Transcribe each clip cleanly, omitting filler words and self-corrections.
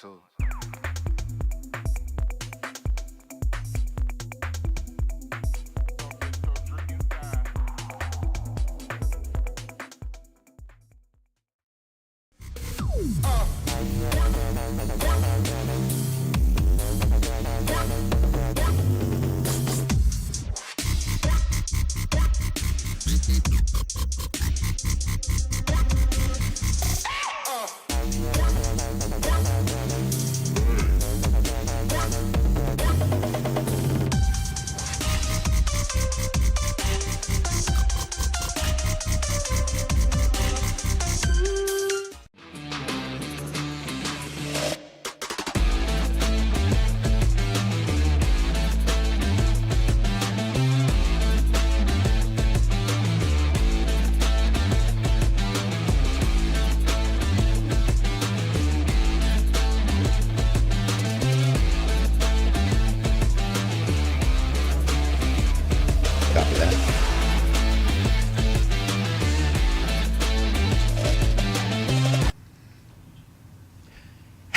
So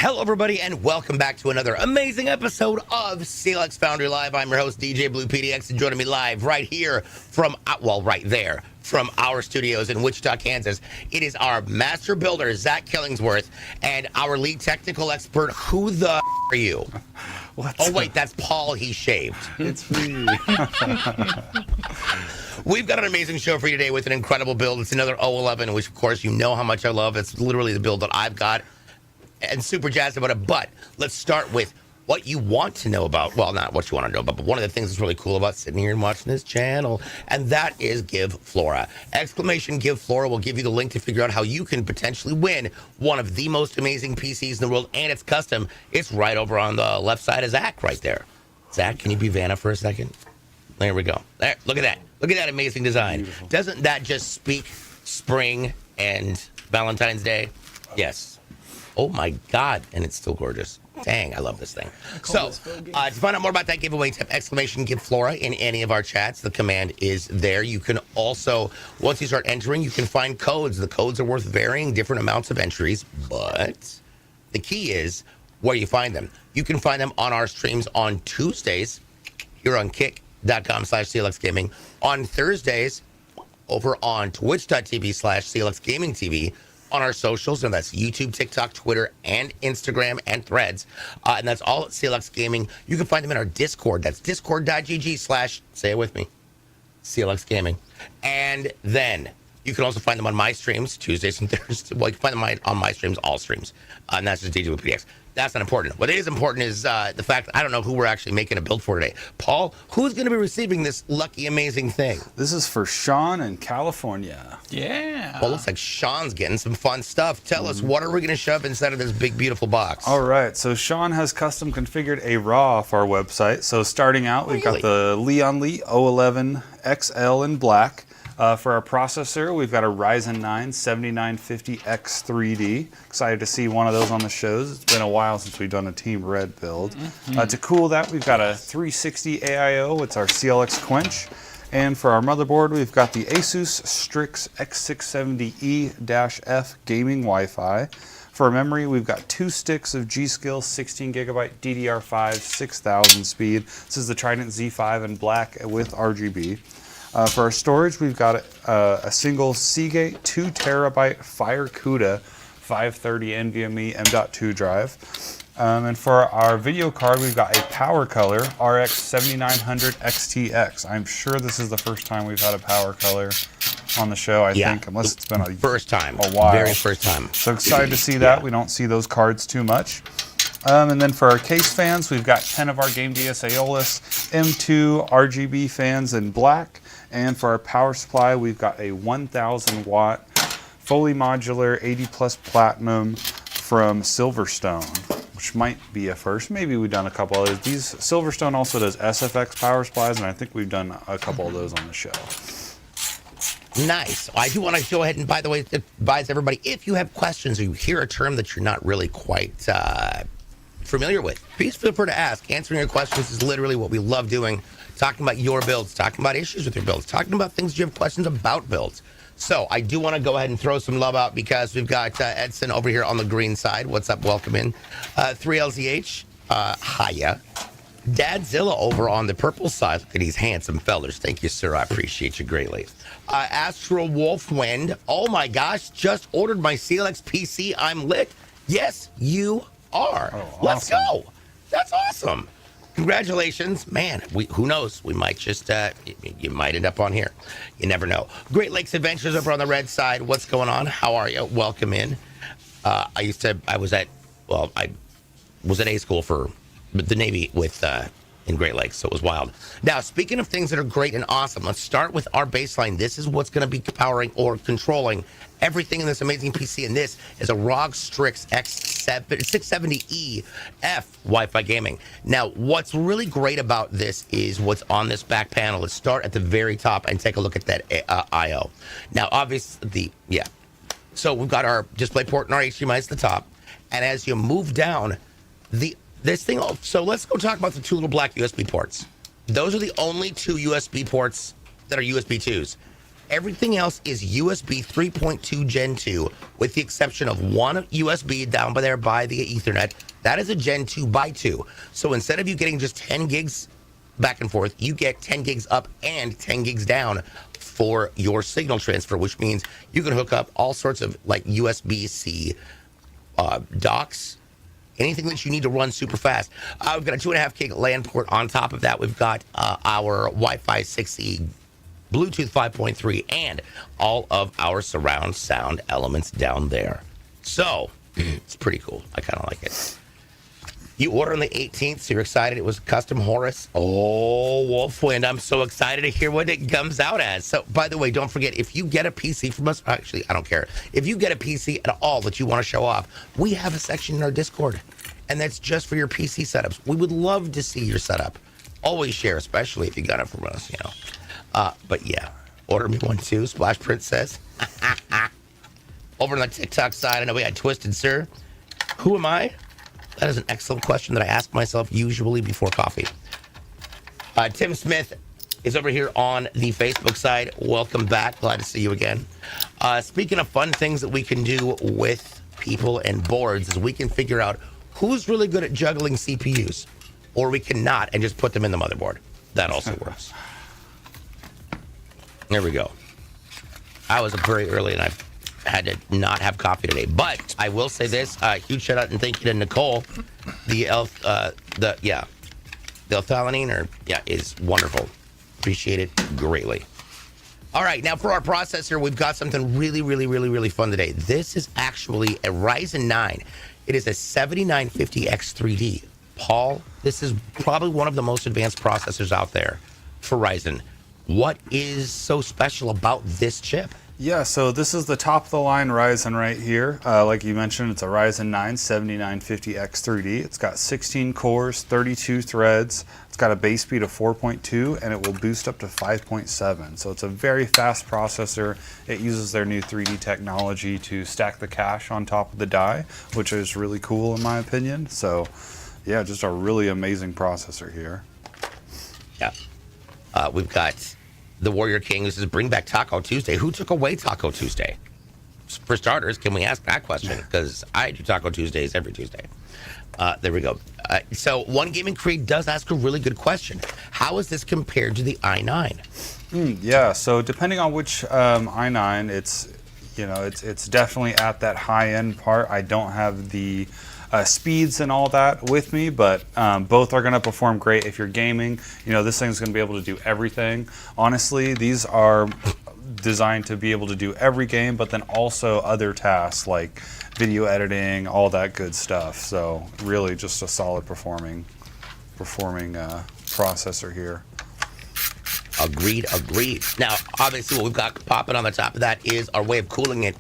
Hello, everybody, and welcome back to another amazing episode of CLX Foundry Live. I'm your host, DJ Blue PDX, and joining me live right here from, right there, from our studios in Wichita, Kansas. It is our master builder, Zach Killingsworth, and our lead technical expert, who the are you? Wait, that's Paul, he shaved. It's me. We've got an amazing show for you today with an incredible build. It's another 011, which, of course, you know how much I love. It's literally the build that I've got. And super jazzed about it, but let's start with what you want to know about. Well, not what you want to know about, but one of the things that's really cool about sitting here and watching this channel, and that is Give Flora. Exclamation Give Flora will give you the link to figure out how you can potentially win one of the most amazing PCs in the world, and it's custom. It's right over on the left side of Zach right there. Zach, can you be Vanna for a second? There we go. There, look at that. Look at that amazing design. Beautiful. Doesn't that just speak spring and Valentine's Day? Yes. Oh my God, and it's still gorgeous. Dang, I love this thing. So, to find out more about that giveaway, type exclamation Give Flora in any of our chats. The command is there. You can also, once you start entering, you can find codes. The codes are worth varying different amounts of entries, but the key is where you find them. You can find them on our streams on Tuesdays here on kick.com/CLXgaming. On Thursdays over on twitch.tv/CLXgamingTV. On our socials, and that's YouTube, TikTok, Twitter, and Instagram, and Threads. And that's all at CLX Gaming. You can find them in our Discord. That's discord.gg/ say it with me, CLX Gaming. And then you can also find them on my streams, Tuesdays and Thursdays. Well, you can find them on my streams, all streams. And that's just DJ with PDX. That's not important. What is important is the fact that I don't know who we're actually making a build for today. Paul, who's going to be receiving this lucky, amazing thing? This is for Sean in California. Yeah. Well, looks like Sean's getting some fun stuff. Tell us, what are we going to shove inside of this big, beautiful box? All right. So Sean has custom configured a RAW off our website. So starting out, we've got the Leon Lee 011 XL in black. For our processor, we've got a Ryzen 9 7950X3D. Excited to see one of those on the shows. It's been a while since we've done a Team Red build. To cool that, we've got a 360 AIO. It's our CLX Quench. And for our motherboard, we've got the Asus Strix X670E-F gaming Wi-Fi. For our memory, we've got 2 sticks of G.Skill 16GB DDR5 6000 speed. This is the Trident Z5 in black with RGB. For our storage, we've got a single Seagate 2 terabyte Fire CUDA 530 NVMe M.2 drive. And for our video card, we've got a Power Color RX 7900 XTX. I'm sure this is the first time we've had a Power Color on the show, I think, unless it's been a while. Very first time. So excited to see that. We don't see those cards too much. And then for our case fans, we've got 10 of our Game DS Aeolus M2 RGB fans in black. And for our power supply, we've got a 1,000 watt fully modular 80 plus platinum from Silverstone, which might be a first. Maybe we've done a couple others. Silverstone also does SFX power supplies, and I think we've done a couple of those on the show. Nice. I do want to go ahead and, by the way, advise everybody, if you have questions or you hear a term that you're not really quite familiar with, please feel free to ask. Answering your questions is literally what we love doing. Talking about your builds, talking about issues with your builds, talking about things you have questions about builds. So I do want to go ahead and throw some love out because we've got Edson over here on the green side. What's up? Welcome in. 3LZH, hiya. Dadzilla over on the purple side. Look at these handsome fellers. Thank you, sir. I appreciate you greatly. Astral Wolfwind. Oh my gosh, just ordered my CLX PC. I'm lit. Yes, you are. Oh, awesome. Let's go. That's awesome. Congratulations, man. Who knows? We might just, you might end up on here. You never know. Great Lakes Adventures over on the red side. What's going on? How are you? Welcome in. I was at A school for the Navy with, in Great Lakes, so it was wild. Now, speaking of things that are great and awesome, let's start with our baseline. This is what's going to be powering or controlling everything in this amazing PC, and this is a ROG Strix X670E-F Wi-Fi gaming. Now, what's really great about this is what's on this back panel. Let's start at the very top and take a look at that I/O. Now, obviously, so we've got our display port and our HDMI at the top, and as you move down, so let's go talk about the 2 little black USB ports. Those are the only 2 USB ports that are USB 2s. Everything else is USB 3.2 Gen 2, with the exception of one USB down by there by the Ethernet. That is a Gen 2 by 2. So instead of you getting just 10 gigs back and forth, you get 10 gigs up and 10 gigs down for your signal transfer, which means you can hook up all sorts of like USB-C docks, anything that you need to run super fast. We've got a 2.5 gig LAN port on top of that. We've got our Wi-Fi 6E, Bluetooth 5.3, and all of our surround sound elements down there. So it's pretty cool. I kind of like it. You ordered on the 18th, so you're excited. It was custom Horus. Oh, Wolfwind, I'm so excited to hear what it comes out as. So, by the way, don't forget, if you get a PC from us, actually, I don't care. If you get a PC at all that you want to show off, we have a section in our Discord, and that's just for your PC setups. We would love to see your setup. Always share, especially if you got it from us, you know. But yeah, order me one too, Splash Prince says. Over on the TikTok side, I know we had Twisted Sir. Who am I? That is an excellent question that I ask myself usually before coffee. Tim Smith is over here on the Facebook side. Welcome back. Glad to see you again. Speaking of fun things that we can do with people and boards, is we can figure out who's really good at juggling CPUs, or we cannot and just put them in the motherboard. That also works. There we go. I was up very early and I had to not have coffee today, but I will say this: huge shout out and thank you to Nicole. The L-theanine is wonderful. Appreciate it greatly. All right, now for our processor, we've got something really fun today. This is actually a Ryzen 9. It is a 7950X3D. Paul, this is probably one of the most advanced processors out there for Ryzen. What is so special about this chip? Yeah, so this is the top of the line Ryzen right here. Like you mentioned, it's a Ryzen 9 7950X3D. It's got 16 cores, 32 threads. It's got a base speed of 4.2 and it will boost up to 5.7. So it's a very fast processor. It uses their new 3D technology to stack the cache on top of the die, which is really cool in my opinion. So yeah, just a really amazing processor here. Yeah. We've got the Warrior King. This is Bring Back Taco Tuesday. Who took away Taco Tuesday? For starters, can we ask that question? Because I do Taco Tuesdays every Tuesday. There we go. So One Gaming Creed does ask a really good question. How is this compared to the i9? Yeah, so depending on which i9, it's definitely at that high end part. I don't have the speeds and all that with me, but both are going to perform great if you're gaming. This thing's going to be able to do everything. Honestly, these are designed to be able to do every game, but then also other tasks like video editing, all that good stuff. So really just a solid performing processor here. Agreed. Now, obviously what we've got popping on the top of that is our way of cooling it.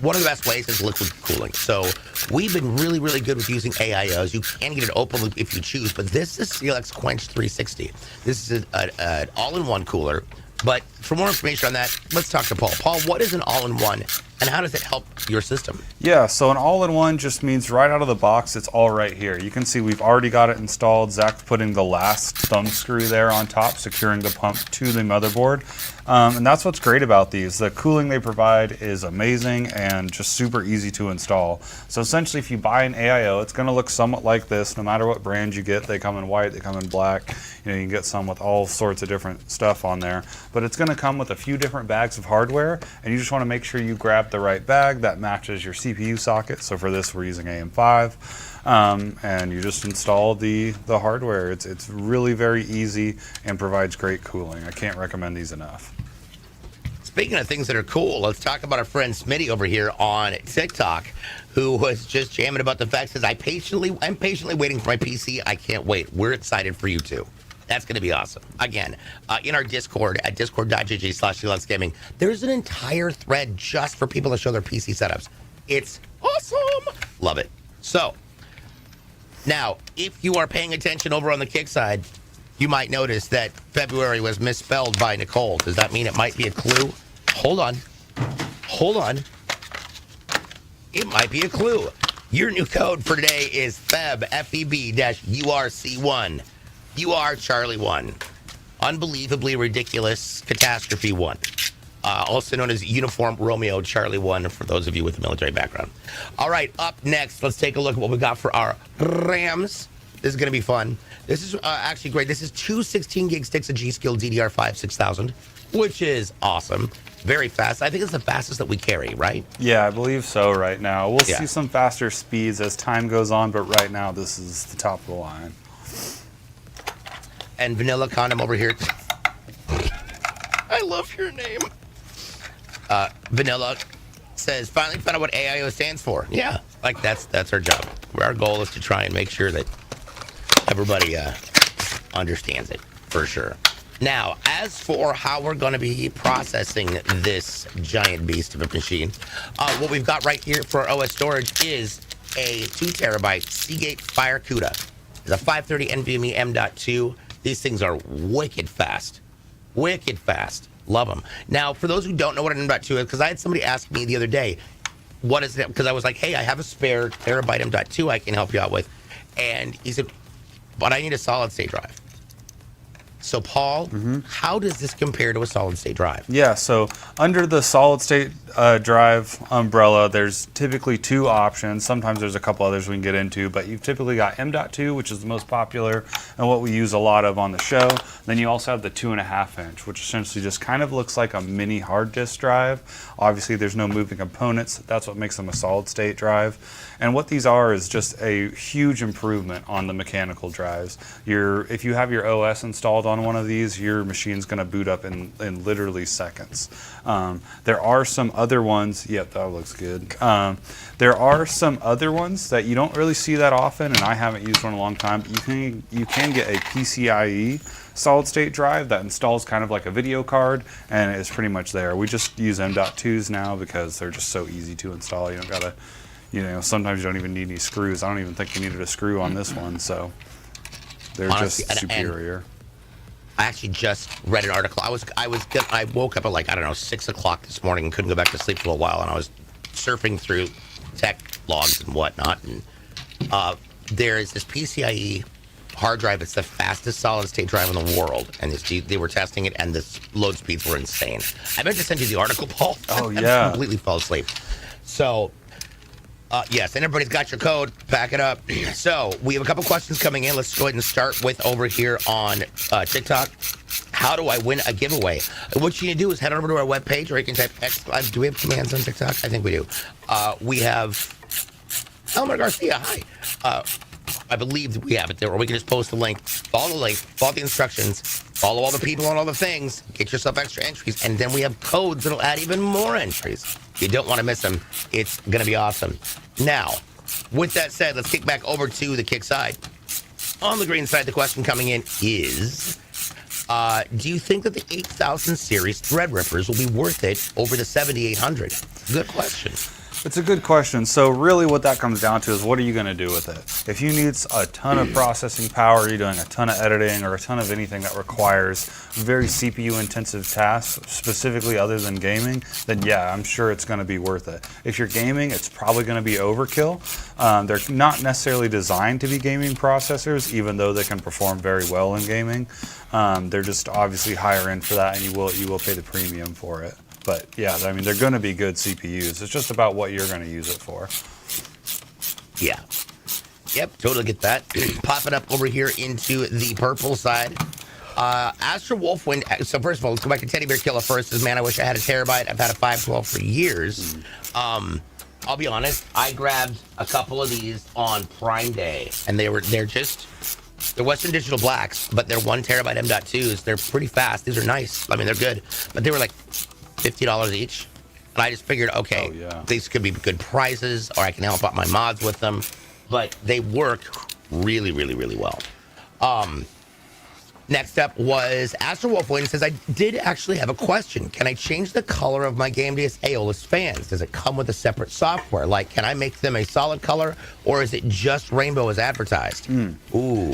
One of the best ways is liquid cooling. So we've been really good with using AIOs. You can get it open loop if you choose, but this is CLX Quench 360. This is an all-in-one cooler. But for more information on that, let's talk to Paul. Paul, what is an all-in-one, and how does it help your system? Yeah, so an all-in-one just means right out of the box, it's all right here. You can see we've already got it installed. Zach's putting the last thumb screw there on top, securing the pump to the motherboard. And that's what's great about these. The cooling they provide is amazing and just super easy to install. So essentially, if you buy an AIO, it's going to look somewhat like this, no matter what brand you get. They come in white, they come in black. You can get some with all sorts of different stuff on there. But it's going to come with a few different bags of hardware, and you just want to make sure you grab the right bag that matches your CPU socket. So for this, we're using AM5. And you just install the hardware. It's really very easy and provides great cooling. I can't recommend these enough. Speaking of things that are cool, let's talk about our friend Smitty over here on TikTok, who was just jamming about the fact that I'm patiently waiting for my PC. I can't wait. We're excited for you too. That's going to be awesome. Again, in our Discord at discord.gg/CLXGaming, there's an entire thread just for people to show their PC setups. It's awesome. Love it. So, now, if you are paying attention over on the Kick side, you might notice that February was misspelled by Nicole. Does that mean it might be a clue? Hold on. It might be a clue. Your new code for today is FEB, FEB-URC1. UR Charlie 1. Unbelievably ridiculous catastrophe 1. also known as Uniform Romeo Charlie 1 for those of you with a military background. All right, up next, let's take a look at what we got for our RAMs. This is going to be fun. This is actually great. This is two 16 gig sticks of G.Skill DDR5 6000, which is awesome. Very fast. I think it's the fastest that we carry, right? Yeah, I believe so right now. We'll see some faster speeds as time goes on, but right now this is the top of the line. And Vanilla Condom over here. I love your name. Vanilla says, finally found out what AIO stands for. Yeah, like that's our job. Our goal is to try and make sure that everybody understands it, for sure. Now, as for how we're going to be processing this giant beast of a machine, what we've got right here for our OS storage is a 2 terabyte Seagate Fire CUDA. It's a 530 NVMe M.2. These things are wicked fast. Wicked fast. Love them. Now, for those who don't know what an M.2 is, because I had somebody ask me the other day, what is it? Because I was like, hey, I have a spare terabyte M.2 I can help you out with. And he said, but I need a solid state drive. So, Paul, how does this compare to a solid-state drive? Yeah, so under the solid-state drive umbrella, there's typically two options. Sometimes there's a couple others we can get into, but you've typically got M.2, which is the most popular and what we use a lot of on the show. Then you also have the 2.5-inch, which essentially just kind of looks like a mini hard disk drive. Obviously, there's no moving components. That's what makes them a solid-state drive. And what these are is just a huge improvement on the mechanical drives. If you have your OS installed on one of these, your machine's going to boot up in literally seconds. There are some other ones. Yep, that looks good. There are some other ones that you don't really see that often, and I haven't used one in a long time. But you can get a PCIe solid-state drive that installs kind of like a video card, and it's pretty much there. We just use M.2s now because they're just so easy to install. You don't gotta. Sometimes you don't even need any screws. I don't even think you needed a screw on this one, so they're honestly, just superior. I actually just read an article. I woke up at 6 o'clock this morning and couldn't go back to sleep for a while, and I was surfing through tech logs and whatnot. And there is this PCIe hard drive. It's the fastest solid-state drive in the world, and they were testing it, and the load speeds were insane. I meant to send you the article, Paul. Oh yeah, I completely fell asleep. So. Yes, and everybody's got your code. Back it up. So we have a couple questions coming in. Let's go ahead and start with over here on TikTok. How do I win a giveaway? What you need to do is head over to our webpage, or you can type X. Do we have commands on TikTok? I think we do. We have Elmer Garcia. Hi. I believe we have it there, or we can just post the link. Follow the link, follow the instructions, follow all the people on all the things, get yourself extra entries, and then we have codes that'll add even more entries. You don't want to miss them. It's going to be awesome. Now, with that said, let's kick back over to the kick side. On the green side, the question coming in is, do you think that the 8000 series Threadrippers will be worth it over the 7800? Good question. It's a good question. So really what that comes down to is, what are you going to do with it? If you need a ton of processing power, you're doing a ton of editing or a ton of anything that requires very CPU intensive tasks, specifically other than gaming, then yeah, I'm sure it's going to be worth it. If you're gaming, it's probably going to be overkill. They're not necessarily designed to be gaming processors, even though they can perform very well in gaming. They're just obviously higher end for that, and you will pay the premium for it. But yeah, I mean, they're going to be good CPUs. It's just about what you're going to use it for. Yeah. Yep, totally get that. Pop it up over here into the purple side. Astro Wolfwind. So first of all, let's go back to Teddy Bear Killer first. Says, man, I wish I had a terabyte. I've had a 512 for years. I'll be honest. I grabbed a couple of these on Prime Day, and they're Western Digital Blacks, but they're 1 terabyte M.2s. They're pretty fast. These are nice. I mean, they're good, but they were like $50 each. And I just figured, okay, these could be good prizes, or I can help out my mods with them. But they work really, really, really well. Next up was Astro Wolfwind. Says, I did actually have a question. Can I change the color of my GameDS Aeolus fans? Does it come with a separate software? Like, can I make them a solid color, or is it just rainbow as advertised? Ooh,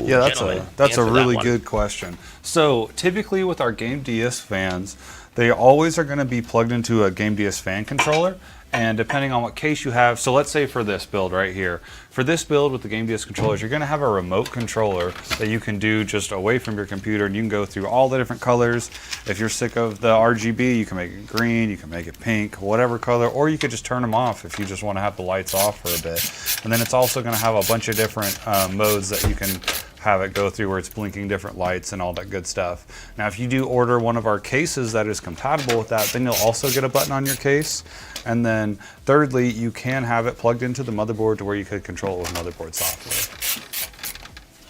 yeah, that's a really good question. So typically with our GameDS fans, they always are going to be plugged into a GameDS fan controller, And depending on what case you have, so let's say for this build right here, for this build with the Game DS controllers, you're gonna have a remote controller that you can do just away from your computer, and you can go through all the different colors. If you're sick of the RGB, you can make it green, you can make it pink, whatever color, or you could just turn them off if you just wanna have the lights off for a bit. And then it's also gonna have a bunch of different modes that you can have it go through where it's blinking different lights and all that good stuff. Now, if you do order one of our cases that is compatible with that, then you'll also get a button on your case. And then thirdly, you can have it plugged into the motherboard to where you could control it with motherboard software.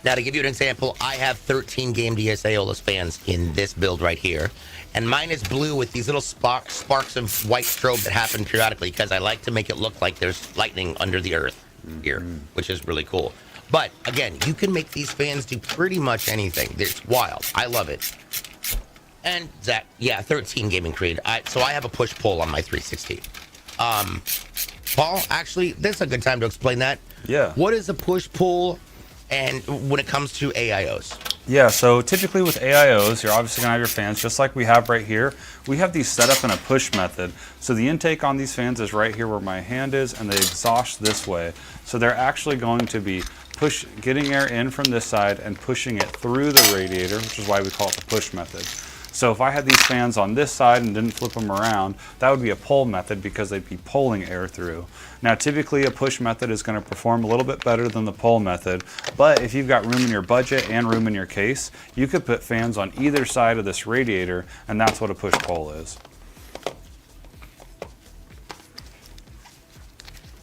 Now, to give you an example, I have 13 Game DS Aeolus fans in this build right here. And mine is blue with these little sparks of white strobe that happen periodically because I like to make it look like there's lightning under the earth here, which is really cool. But again, you can make these fans do pretty much anything. It's wild. I love it. And Zach, yeah, 13 gaming creed. So I have a push-pull on my 360. Paul, actually, this is a good time to explain that. Yeah. What is a push-pull and when it comes to AIOs? Yeah, so typically with AIOs, you're obviously going to have your fans just like we have right here. We have these set up in a push method. So the intake on these fans is right here where my hand is, and they exhaust this way. So they're actually going to be getting air in from this side and pushing it through the radiator, which is why we call it the push method. So if I had these fans on this side and didn't flip them around, that would be a pull method because they'd be pulling air through. Now typically a push method is going to perform a little bit better than the pull method, but if you've got room in your budget and room in your case, you could put fans on either side of this radiator, and that's what a push-pull is.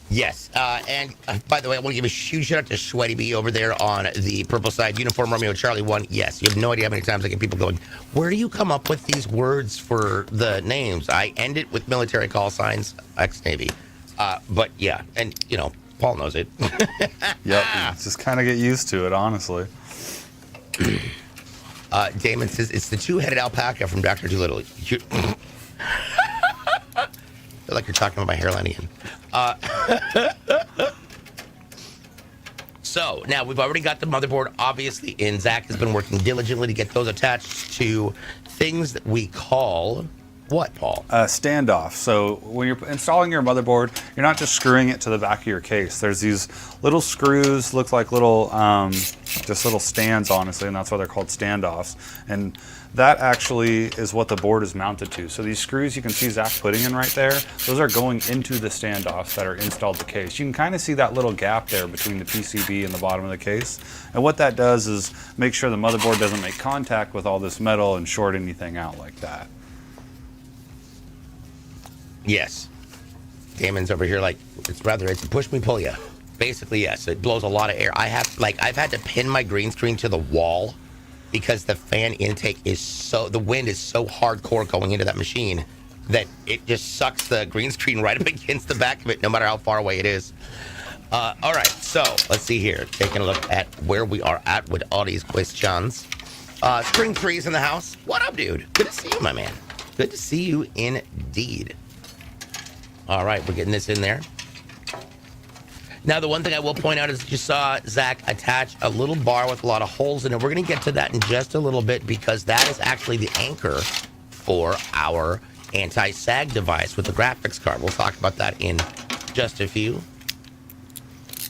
Yes, and by the way, I want to give a huge shout out to Sweaty B over there on the purple side, Uniform Romeo Charlie 1. Yes, you have no idea how many times I get people going, where do you come up with these words for the names? I end it with military call signs, ex-Navy. But yeah, and you know, Paul knows it. Yep, just kind of get used to it, honestly. Damon says, it's the two-headed alpaca from Dr. Dolittle. I feel like you're talking about my hairline again. So now we've already got the motherboard obviously in. Zach has been working diligently to get those attached to things that we call what, Paul? Standoff. So when you're installing your motherboard, you're not just screwing it to the back of your case. There's these little screws, look like little, just little stands, honestly, and that's why they're called standoffs. And that actually is what the board is mounted to. So these screws you can see Zach putting in right there, those are going into the standoffs that are installed in the case. You can kind of see that little gap there between the PCB and the bottom of the case. And what that does is make sure the motherboard doesn't make contact with all this metal and short anything out like that. Yes. Damon's over here like, it's a push me, pull ya. Basically, yes, it blows a lot of air. I've had to pin my green screen to the wall because the fan intake is the wind is so hardcore going into that machine that it just sucks the green screen right up against the back of it, no matter how far away it is. All right, so let's see here. Taking a look at where we are at with all these questions. Spring Three's in the house. What up, dude? Good to see you, my man. Good to see you indeed. All right, we're getting this in there. Now, the one thing I will point out is you saw Zach attach a little bar with a lot of holes in it. We're going to get to that in just a little bit because that is actually the anchor for our anti-sag device with the graphics card. We'll talk about that in just a few.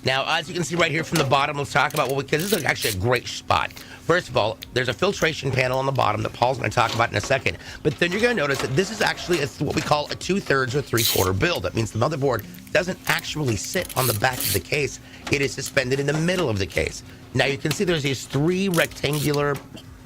Now, as you can see right here from the bottom, let's talk about because this is actually a great spot. First of all, there's a filtration panel on the bottom that Paul's going to talk about in a second. But then you're going to notice that this is actually what we call a 2/3 or 3/4 build. That means the motherboard doesn't actually sit on the back of the case. It is suspended in the middle of the case. Now you can see there's these 3 rectangular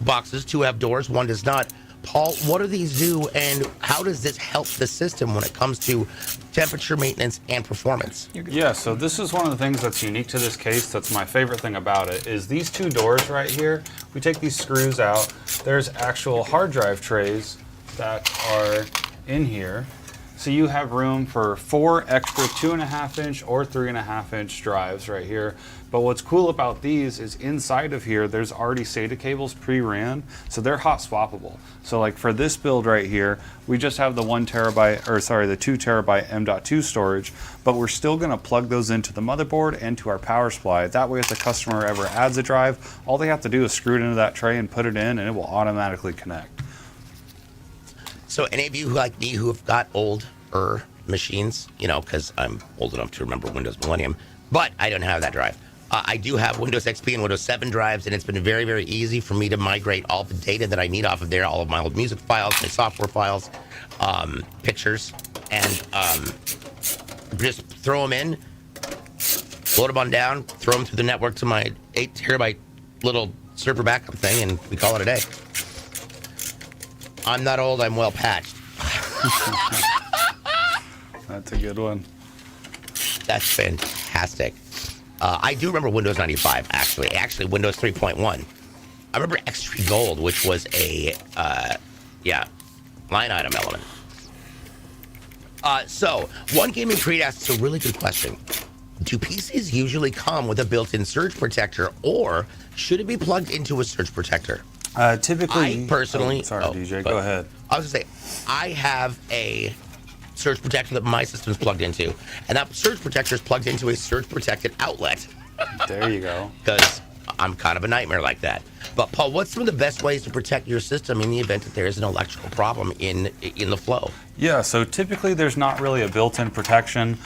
boxes. 2 have doors, 1 does not. Paul, what do these do, and how does this help the system when it comes to temperature maintenance and performance? Yeah, so this is one of the things that's unique to this case. That's my favorite thing about it, is these 2 doors right here. We take these screws out. There's actual hard drive trays that are in here. So you have room for 4 extra 2.5-inch or 3.5-inch drives right here. But what's cool about these is inside of here, there's already SATA cables pre-ran, so they're hot swappable. So like for this build right here, we just have the 2 terabyte M.2 storage, but we're still gonna plug those into the motherboard and to our power supply. That way if the customer ever adds a drive, all they have to do is screw it into that tray and put it in, and it will automatically connect. So any of you like me who have got older machines, you know, because I'm old enough to remember Windows Millennium, but I don't have that drive. I do have Windows XP and Windows 7 drives, and it's been very, very easy for me to migrate all the data that I need off of there, all of my old music files, my software files, pictures, and just throw them in, load them on down, throw them through the network to my 8 terabyte little server backup thing, and we call it a day. I'm not old, I'm well patched. That's a good one. That's fantastic. I do remember Windows 95, actually. Actually, Windows 3.1. I remember X3 Gold, which was a, line item element. So, One Gaming Creed asks a really good question. Do PCs usually come with a built-in surge protector, or should it be plugged into a surge protector? Typically, I personally... DJ, go ahead. I was going to say, I have a surge protector that my system's plugged into, and that surge protector is plugged into a surge protected outlet. There you go. Because I'm kind of a nightmare like that. But Paul, what's some of the best ways to protect your system in the event that there is an electrical problem in the flow? Yeah, so typically there's not really a built-in protection.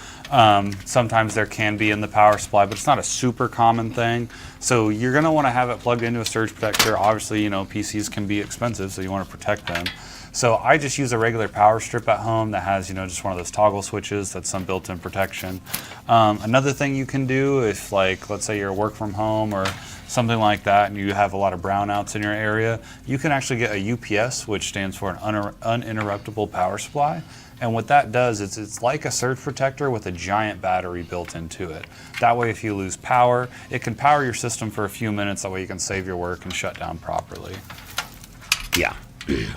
Sometimes there can be in the power supply, but it's not a super common thing. So you're going to want to have it plugged into a surge protector. Obviously, you know, PCs can be expensive, so you want to protect them. So I just use a regular power strip at home that has, you know, just one of those toggle switches. That's some built-in protection. Another thing you can do if, like, let's say you're work from home or something like that and you have a lot of brownouts in your area, you can actually get a UPS, which stands for an uninterruptible power supply. And what that does is it's like a surge protector with a giant battery built into it. That way, if you lose power, it can power your system for a few minutes. That way you can save your work and shut down properly. Yeah.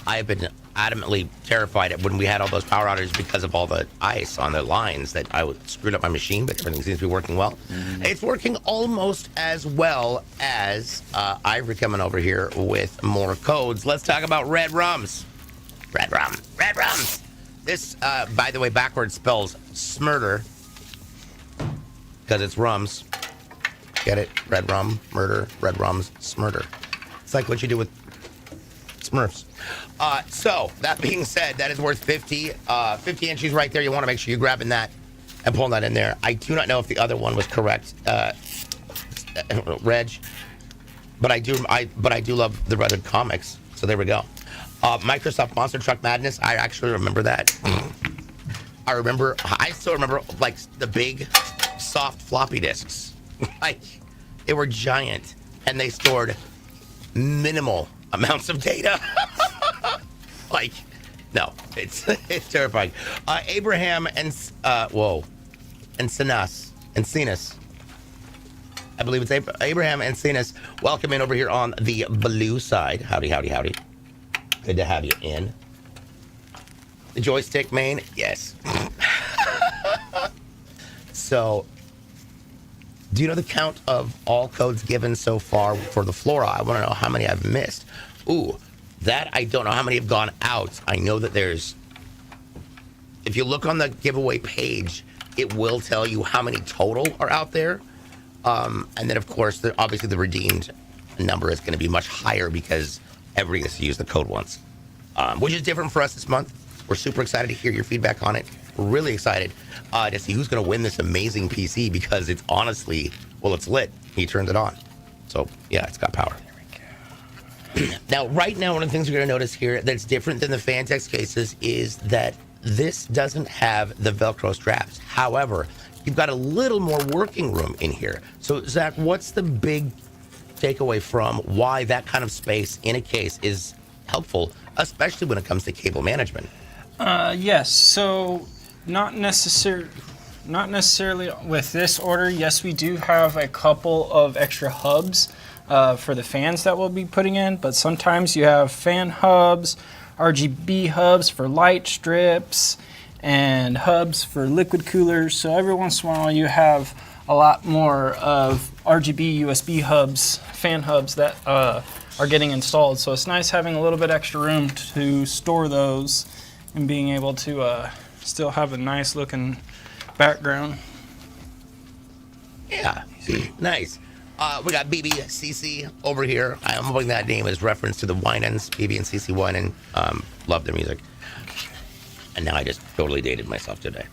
I have been adamantly terrified when we had all those power outages because of all the ice on the lines that I screwed up my machine, but everything seems to be working well. Mm-hmm. It's working almost as well as Ivory coming over here with more codes. Let's talk about red rums. Red rums. This, by the way, backwards spells smurder because it's rums. Get it? Red rum, murder, red rums, smurder. It's like what you do with Smurfs. So, that being said, that is worth 50 entries right there. You want to make sure you're grabbing that and pulling that in there. I do not know if the other one was correct, Reg, but I do love the Red comics. So there we go. Microsoft Monster Truck Madness. I actually remember that. I still remember like the big soft floppy disks. Like they were giant and they stored minimal amounts of data. Like, no, it's terrifying. Abraham and Cenas. I believe it's Abraham and Cenas. Welcome in over here on the blue side. Howdy. Good to have you in. The joystick main, yes. So, do you know the count of all codes given so far for the Flora? I want to know how many I've missed. Ooh, that I don't know how many have gone out. I know that there's, if you look on the giveaway page, it will tell you how many total are out there. And then, of course, obviously the redeemed number is going to be much higher because everybody gets to use the code once, which is different for us this month. We're super excited to hear your feedback on it. We're really excited to see who's going to win this amazing PC because it's honestly, well, it's lit. He turned it on. So, yeah, it's got power. Now, right now, one of the things we're going to notice here that's different than the Fantex cases is that this doesn't have the Velcro straps. However, you've got a little more working room in here. So, Zach, what's the big takeaway from why that kind of space in a case is helpful, especially when it comes to cable management? Yes. So, not necessarily with this order. Yes, we do have a couple of extra hubs for the fans that we'll be putting in, but sometimes you have fan hubs, RGB hubs for light strips, and hubs for liquid coolers. So every once in a while you have a lot more of RGB USB hubs, fan hubs that are getting installed. So it's nice having a little bit extra room to store those and being able to still have a nice looking background. Yeah, nice. We got BBCC over here. I'm hoping that name is reference to the Winans, BB and CC Winan. Love their music. And now I just totally dated myself today.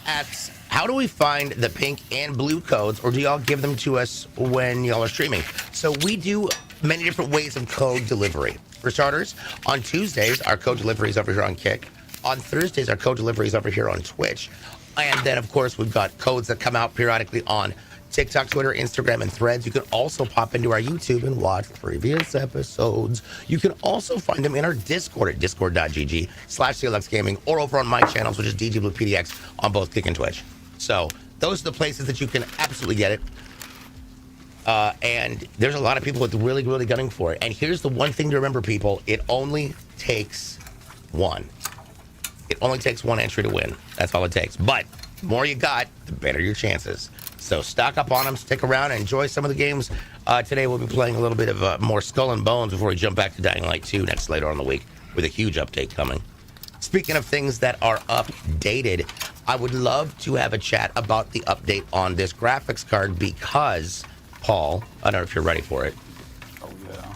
Asks, how do we find the pink and blue codes, or do y'all give them to us when y'all are streaming? So we do many different ways of code delivery. For starters, on Tuesdays, our code delivery is over here on Kick. On Thursdays, our code delivery is over here on Twitch. And then, of course, we've got codes that come out periodically on TikTok, Twitter, Instagram, and Threads. You can also pop into our YouTube and watch previous episodes. You can also find them in our Discord at discord.gg/CLXgaming or over on my channels, which is DGBluePDX on both Kick and Twitch. So those are the places that you can absolutely get it. And there's a lot of people with really, really gunning for it. And here's the one thing to remember, people. It only takes one. It only takes one entry to win. That's all it takes. But the more you got, the better your chances. So stock up on them, stick around, and enjoy some of the games. Today we'll be playing a little bit of more Skull and Bones before we jump back to Dying Light 2 later on in the week with a huge update coming. Speaking of things that are updated, I would love to have a chat about the update on this graphics card because, Paul, I don't know if you're ready for it. Oh, yeah.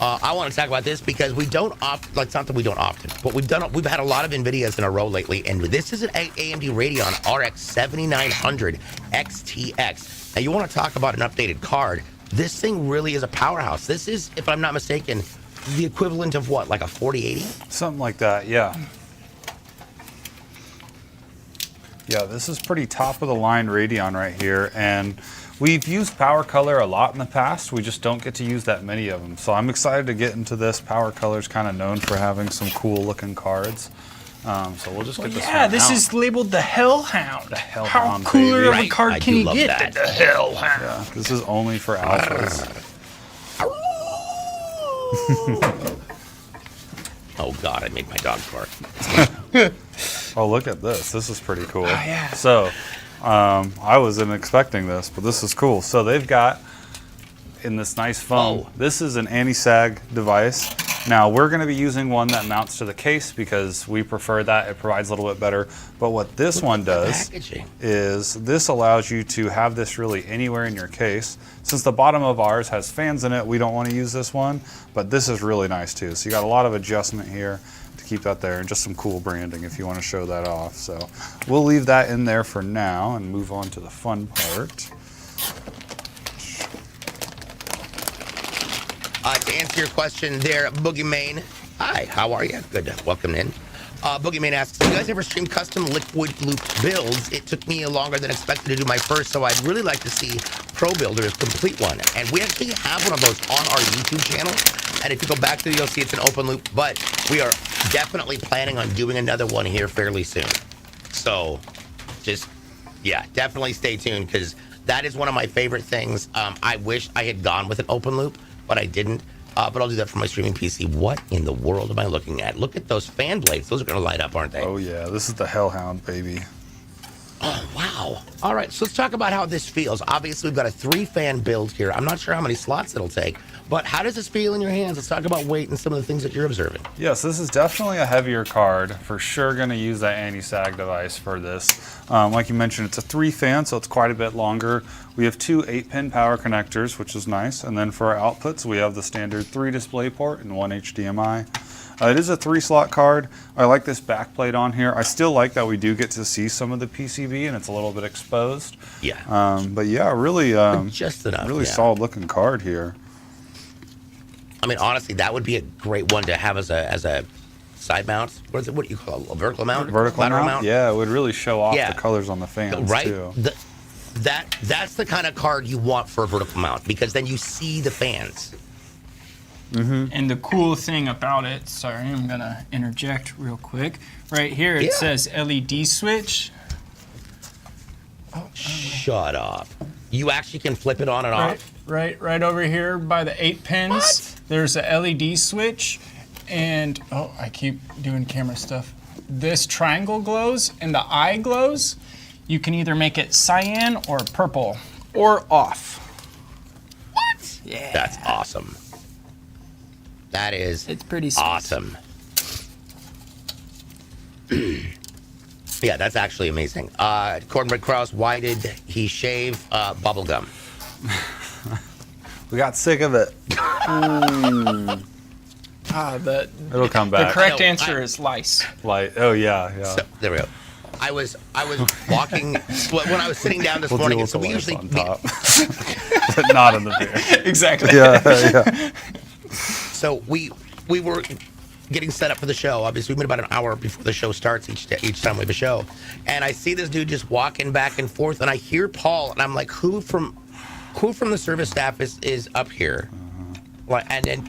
I want to talk about this because we don't it's not that we don't often, but we've had a lot of NVIDIAs in a row lately, and this is an AMD Radeon RX 7900 XTX. Now, you want to talk about an updated card. This thing really is a powerhouse. This is, if I'm not mistaken, the equivalent of what, like a 4080? Something like that, yeah. Yeah, this is pretty top of the line Radeon right here, and we've used Power Color a lot in the past. We just don't get to use that many of them. So I'm excited to get into this. Power Color's kind of known for having some cool looking cards. So we'll just get this one out. This is labeled the Hellhound. The Hellhound, How cooler baby. of a card I can do you love get that. than the Hellhound? Yeah, this is only for alphas. Oh, God, I made my dog bark. Oh, look at this. This is pretty cool. Oh, yeah. So, I wasn't expecting this, but this is cool. So they've got, in this nice foam, this is an anti-sag device. Now, we're going to be using one that mounts to the case because we prefer that. It provides a little bit better. But what this one does is this allows you to have this really anywhere in your case. Since the bottom of ours has fans in it, we don't want to use this one, but this is really nice too. So you got a lot of adjustment here to keep that there, and just some cool branding if you want to show that off. So we'll leave that in there for now and move on to the fun part. To answer your question there, Boogeyman. Hi, how are you? Good, welcome in. Boogeyman asks, do you guys ever stream custom liquid loop builds? It took me longer than expected to do my first, so I'd really like to see Pro Builders complete one. And we actually have one of those on our YouTube channel. And if you go back to it, you'll see it's an open loop, but we are definitely planning on doing another one here fairly soon. So just, yeah, definitely stay tuned because that is one of my favorite things. I wish I had gone with an open loop, but I didn't. But I'll do that for my streaming PC. What in the world am I looking at? Look at those fan blades. Those are going to light up, aren't they? Oh, yeah. This is the Hellhound, baby. Oh, wow. All right, so let's talk about how this feels. Obviously, we've got a 3-fan build here. I'm not sure how many slots it'll take, but how does this feel in your hands? Let's talk about weight and some of the things that you're observing. Yes, this is definitely a heavier card. For sure going to use that anti-sag device for this. Like you mentioned, it's a 3-fan, so it's quite a bit longer. We have 2 8-pin power connectors, which is nice. And then for our outputs, we have the standard 3 DisplayPort and 1 HDMI. It is a 3-slot card. I like this backplate on here. I still like that we do get to see some of the PCB and it's a little bit exposed. Yeah. But yeah, really, just enough. really yeah. solid looking card here. I mean, honestly, that would be a great one to have as a side mount. What is it? What do you call it? A vertical mount? Vertical Lateral mount? Yeah, it would really show off the colors on the fans right? too. That's the kind of card you want for a vertical mount because then you see the fans. Mm-hmm. And the cool thing about it, sorry, I'm going to interject real quick. Right here it says LED switch. Shut up. You actually can flip it on and off? Right over here by the 8 pins. What? There's a LED switch. And, oh, I keep doing camera stuff. This triangle glows and the eye glows. You can either make it cyan or purple or off. What? Yeah. That's awesome. That is it's pretty sweet. Awesome. Yeah, that's actually amazing. Cornbread Cross, why did he shave bubblegum? We got sick of it. It'll come The back. correct answer is lice. Like, oh yeah. So, there we go. I was walking when I was sitting down this morning. So we usually on top, but not in the beer. Exactly. Yeah. So we were getting set up for the show. Obviously, we met about an hour before the show starts each time we have a show. And I see this dude just walking back and forth, and I hear Paul, and I'm like, who from the service staff is up here? Like, and then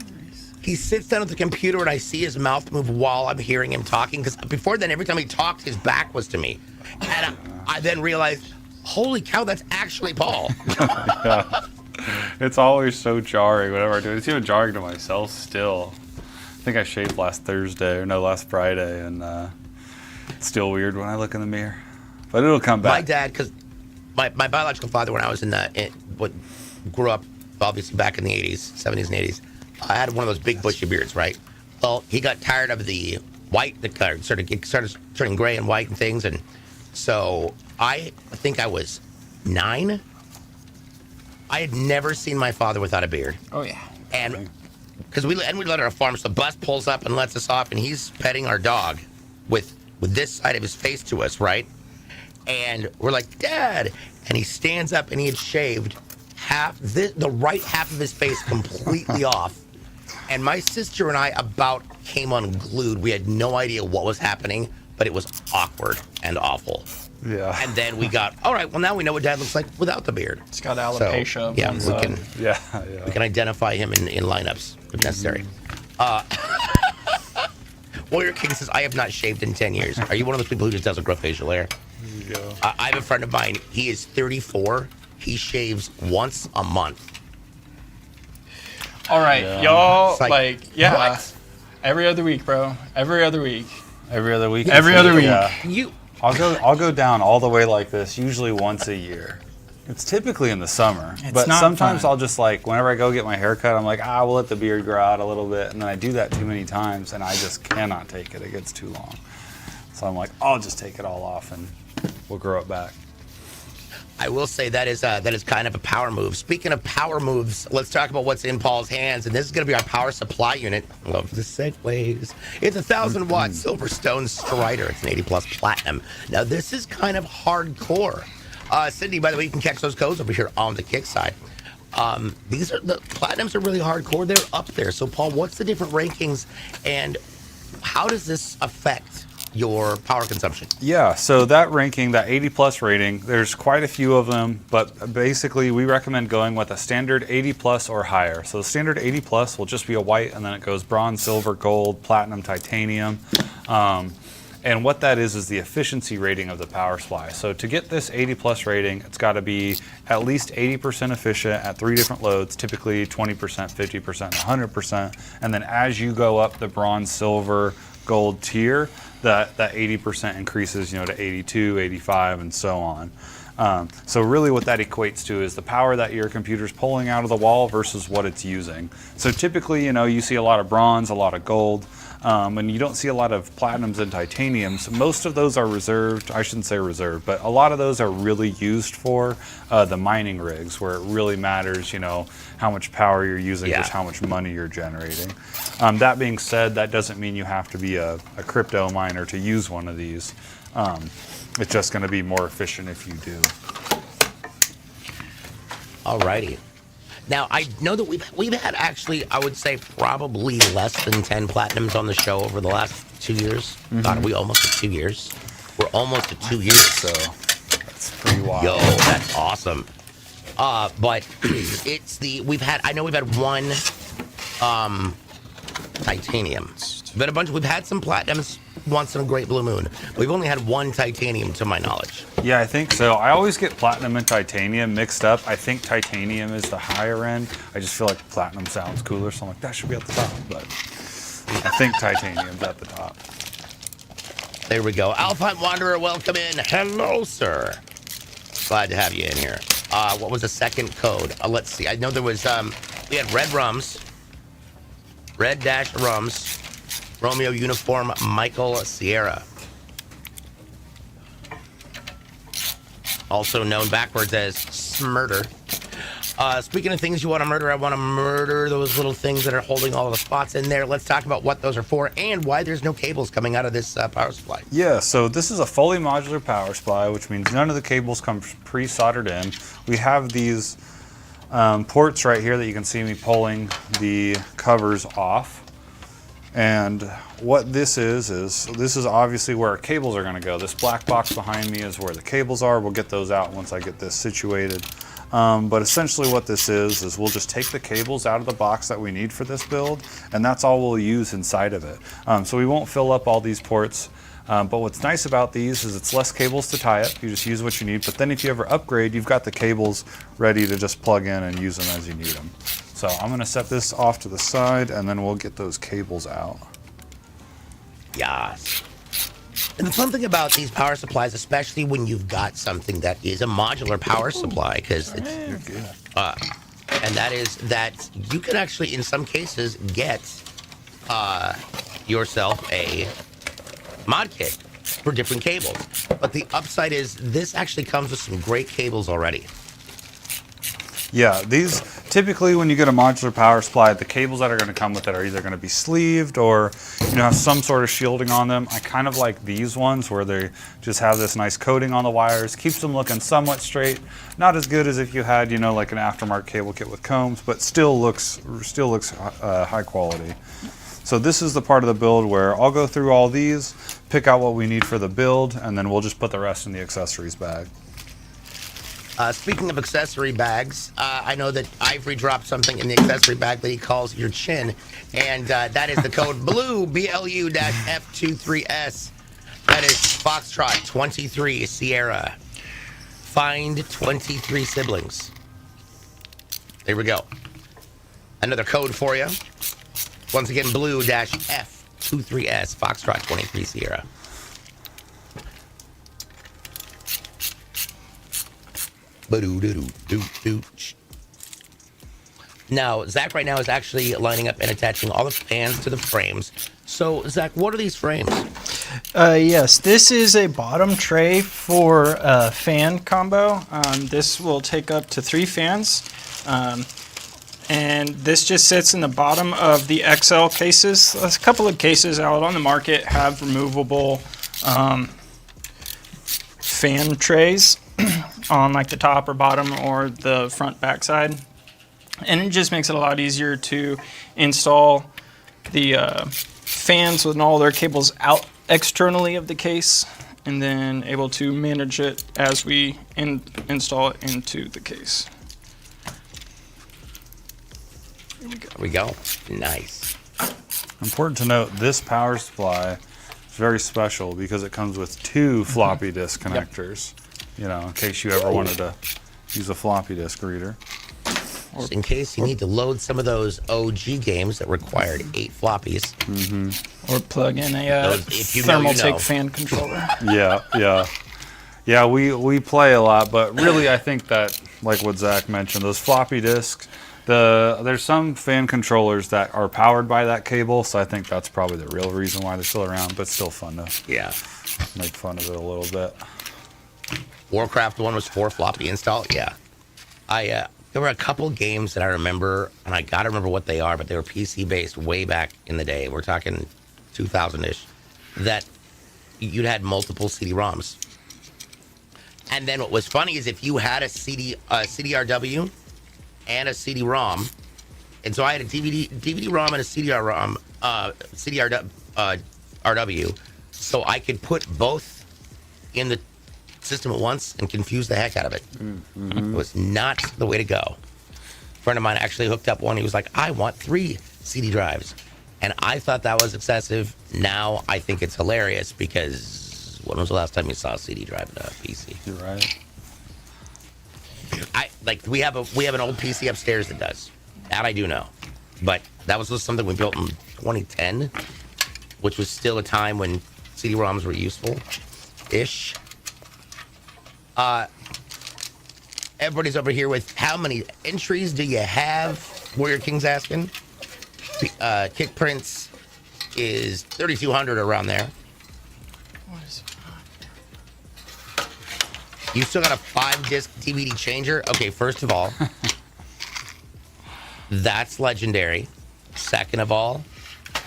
he sits down at the computer, and I see his mouth move while I'm hearing him talking. Because before then, every time he talked, his back was to me. And I then realized, holy cow, that's actually Paul. Yeah. It's always so jarring whenever I do it. It's even jarring to myself still. I think I shaved last Friday, and it's still weird when I look in the mirror. But it'll come back. My dad, because my biological father, when I was grew up, obviously back in the 80s, 70s and 80s, I had one of those big bushy beards, right? Well, he got tired of the white, it started turning gray and white and things, and so I think I was 9. I had never seen my father without a beard. Oh yeah. And because we live on a farm, so the bus pulls up and lets us off, and he's petting our dog with this side of his face to us, right? And we're like, Dad! And he stands up, and he had shaved the right half of his face completely off. And my sister and I about came unglued. We had no idea what was happening, but it was awkward and awful. Yeah. And then we got, all right, well, now we know what Dad looks like without the beard. It's got alopecia. So, yeah, we can identify him in lineups if necessary. Warrior King says, I have not shaved in 10 years. Are you one of those people who just doesn't grow facial hair? Yeah. I have a friend of mine. He is 34. He shaves once a month. All right, Yeah. y'all, It's what? every other week, bro. Every other week. Every other week. Every other week. Yeah. I'll go down all the way like this, usually once a year. It's typically in the summer, but not sometimes fun. I'll just whenever I go get my hair cut, I'm like, we'll let the beard grow out a little bit, and then I do that too many times, and I just cannot take it. It gets too long. So I'm like, I'll just take it all off, and we'll grow it back. I will say that is kind of a power move. Speaking of power moves, let's talk about what's in Paul's hands, and this is going to be our power supply unit. Love the segues. It's a 1,000-watt Silverstone Strider. It's an 80+ platinum. Now this is kind of hardcore. Cindy, by the way, you can catch those codes over here on the kick side. The platinums are really hardcore. They're up there. So Paul, what's the different rankings, and how does this affect your power consumption? Yeah, so that ranking, that 80+ rating, there's quite a few of them, but basically we recommend going with a standard 80+ or higher. So the standard 80+ will just be a white, and then it goes bronze, silver, gold, platinum, titanium. And what that is the efficiency rating of the power supply. So to get this 80+ rating, it's got to be at least 80% efficient at 3 different loads, typically 20%, 50%, and 100%. And then as you go up the bronze, silver, gold tier, that 80% increases, to 82, 85, and so on. So really what that equates to is the power that your computer's pulling out of the wall versus what it's using. So typically, you see a lot of bronze, a lot of gold, and you don't see a lot of platinums and titaniums. Most of those are reserved, I shouldn't say reserved, but a lot of those are really used for the mining rigs, where it really matters, how much power you're using, just how much money you're generating. That being said, that doesn't mean you have to be a crypto miner to use one of these. It's just going to be more efficient if you do. Alrighty. Now, I know that we've had actually, I would say, probably less than 10 platinums on the show over the last 2 years. God, are we almost at 2 years? We're almost at 2 years. So that's pretty wild. Yo, that's awesome. But we've had one titanium. We've had some platinums once in a great blue moon. We've only had one titanium to my knowledge. Yeah, I think so. I always get platinum and titanium mixed up. I think titanium is the higher end. I just feel like platinum sounds cooler, so I'm like, that should be at the top. But I think titanium's at the top. There we go. Alpine Wanderer, welcome in. Hello, sir. Glad to have you in here. What was the second code? Let's see. I know there was, we had red rums. Red-rums. Romeo Uniform Michael Sierra. Also known backwards as Smurder. Speaking of things you want to murder, I want to murder those little things that are holding all of the spots in there. Let's talk about what those are for and why there's no cables coming out of this power supply. Yeah, so this is a fully modular power supply, which means none of the cables come pre-soldered in. We have these ports right here that you can see me pulling the covers off. And what this is this is obviously where our cables are going to go. This black box behind me is where the cables are. We'll get those out once I get this situated. But essentially what this is we'll just take the cables out of the box that we need for this build, and that's all we'll use inside of it. So we won't fill up all these ports. But what's nice about these is it's less cables to tie up. You just use what you need. But then if you ever upgrade, you've got the cables ready to just plug in and use them as you need them. So I'm going to set this off to the side, and then we'll get those cables out. Yes. And the fun thing about these power supplies, especially when you've got something that is a modular power supply, because it's, and that is that you can actually, in some cases, get yourself a mod kit for different cables. But the upside is this actually comes with some great cables already. Yeah, these typically when you get a modular power supply, the cables that are going to come with it are either going to be sleeved or have some sort of shielding on them. I kind of like these ones where they just have this nice coating on the wires, keeps them looking somewhat straight. Not as good as if you had like an aftermarket cable kit with combs, but still looks high quality. So this is the part of the build where I'll go through all these, pick out what we need for the build, and then we'll just put the rest in the accessories bag. Speaking of accessory bags, I know that Ivory dropped something in the accessory bag that he calls your chin, and that is the code BLUE, BLU-F23S. That is Foxtrot 23 Sierra. Find 23 siblings. There we go. Another code for you. Once again, BLUE-F23S, Foxtrot 23 Sierra. Now, Zach right now is actually lining up and attaching all the fans to the frames. So, Zach, what are these frames? Yes, this is a bottom tray for a fan combo. This will take up to 3 fans. And this just sits in the bottom of the XL cases. A couple of cases out on the market have removable fan trays on like the top or bottom or the front back side. And it just makes it a lot easier to install the fans with all their cables out externally of the case, and then able to manage it as we install it into the case. Here we go. Nice. Important to note, this power supply is very special because it comes with 2 floppy disk connectors. In case you ever wanted to use a floppy disk reader. Just in case you need to load some of those OG games that required 8 floppies. Or plug in a Thermaltake fan controller. Yeah, we play a lot, but really I think that, like what Zach mentioned, those floppy disks, there's some fan controllers that are powered by that cable, so I think that's probably the real reason why they're still around, but still fun to make fun of it a little bit. Warcraft 1 was 4 floppy install. Yeah. There were a couple games that I remember, and I got to remember what they are, but they were PC-based way back in the day. We're talking 2000-ish, that you'd had multiple CD-ROMs. And then what was funny is if you had a CDRW and a CD-ROM, and so I had a DVD-ROM and a CDR-ROM, RW, so I could put both in the system at once and confuse the heck out of it. It was not the way to go. A friend of mine actually hooked up one. He was like, I want 3 CD drives. And I thought that was excessive. Now I think it's hilarious because when was the last time you saw a CD drive in a PC? You're right. We have an old PC upstairs that does. That I do know. But that was just something we built in 2010, which was still a time when CD-ROMs were useful-ish. Everybody's over here with how many entries do you have? Warrior King's asking. Kick Prince is 3,200 around there. What is it? You still got a 5-disc DVD changer? Okay, first of all, That's legendary. Second of all,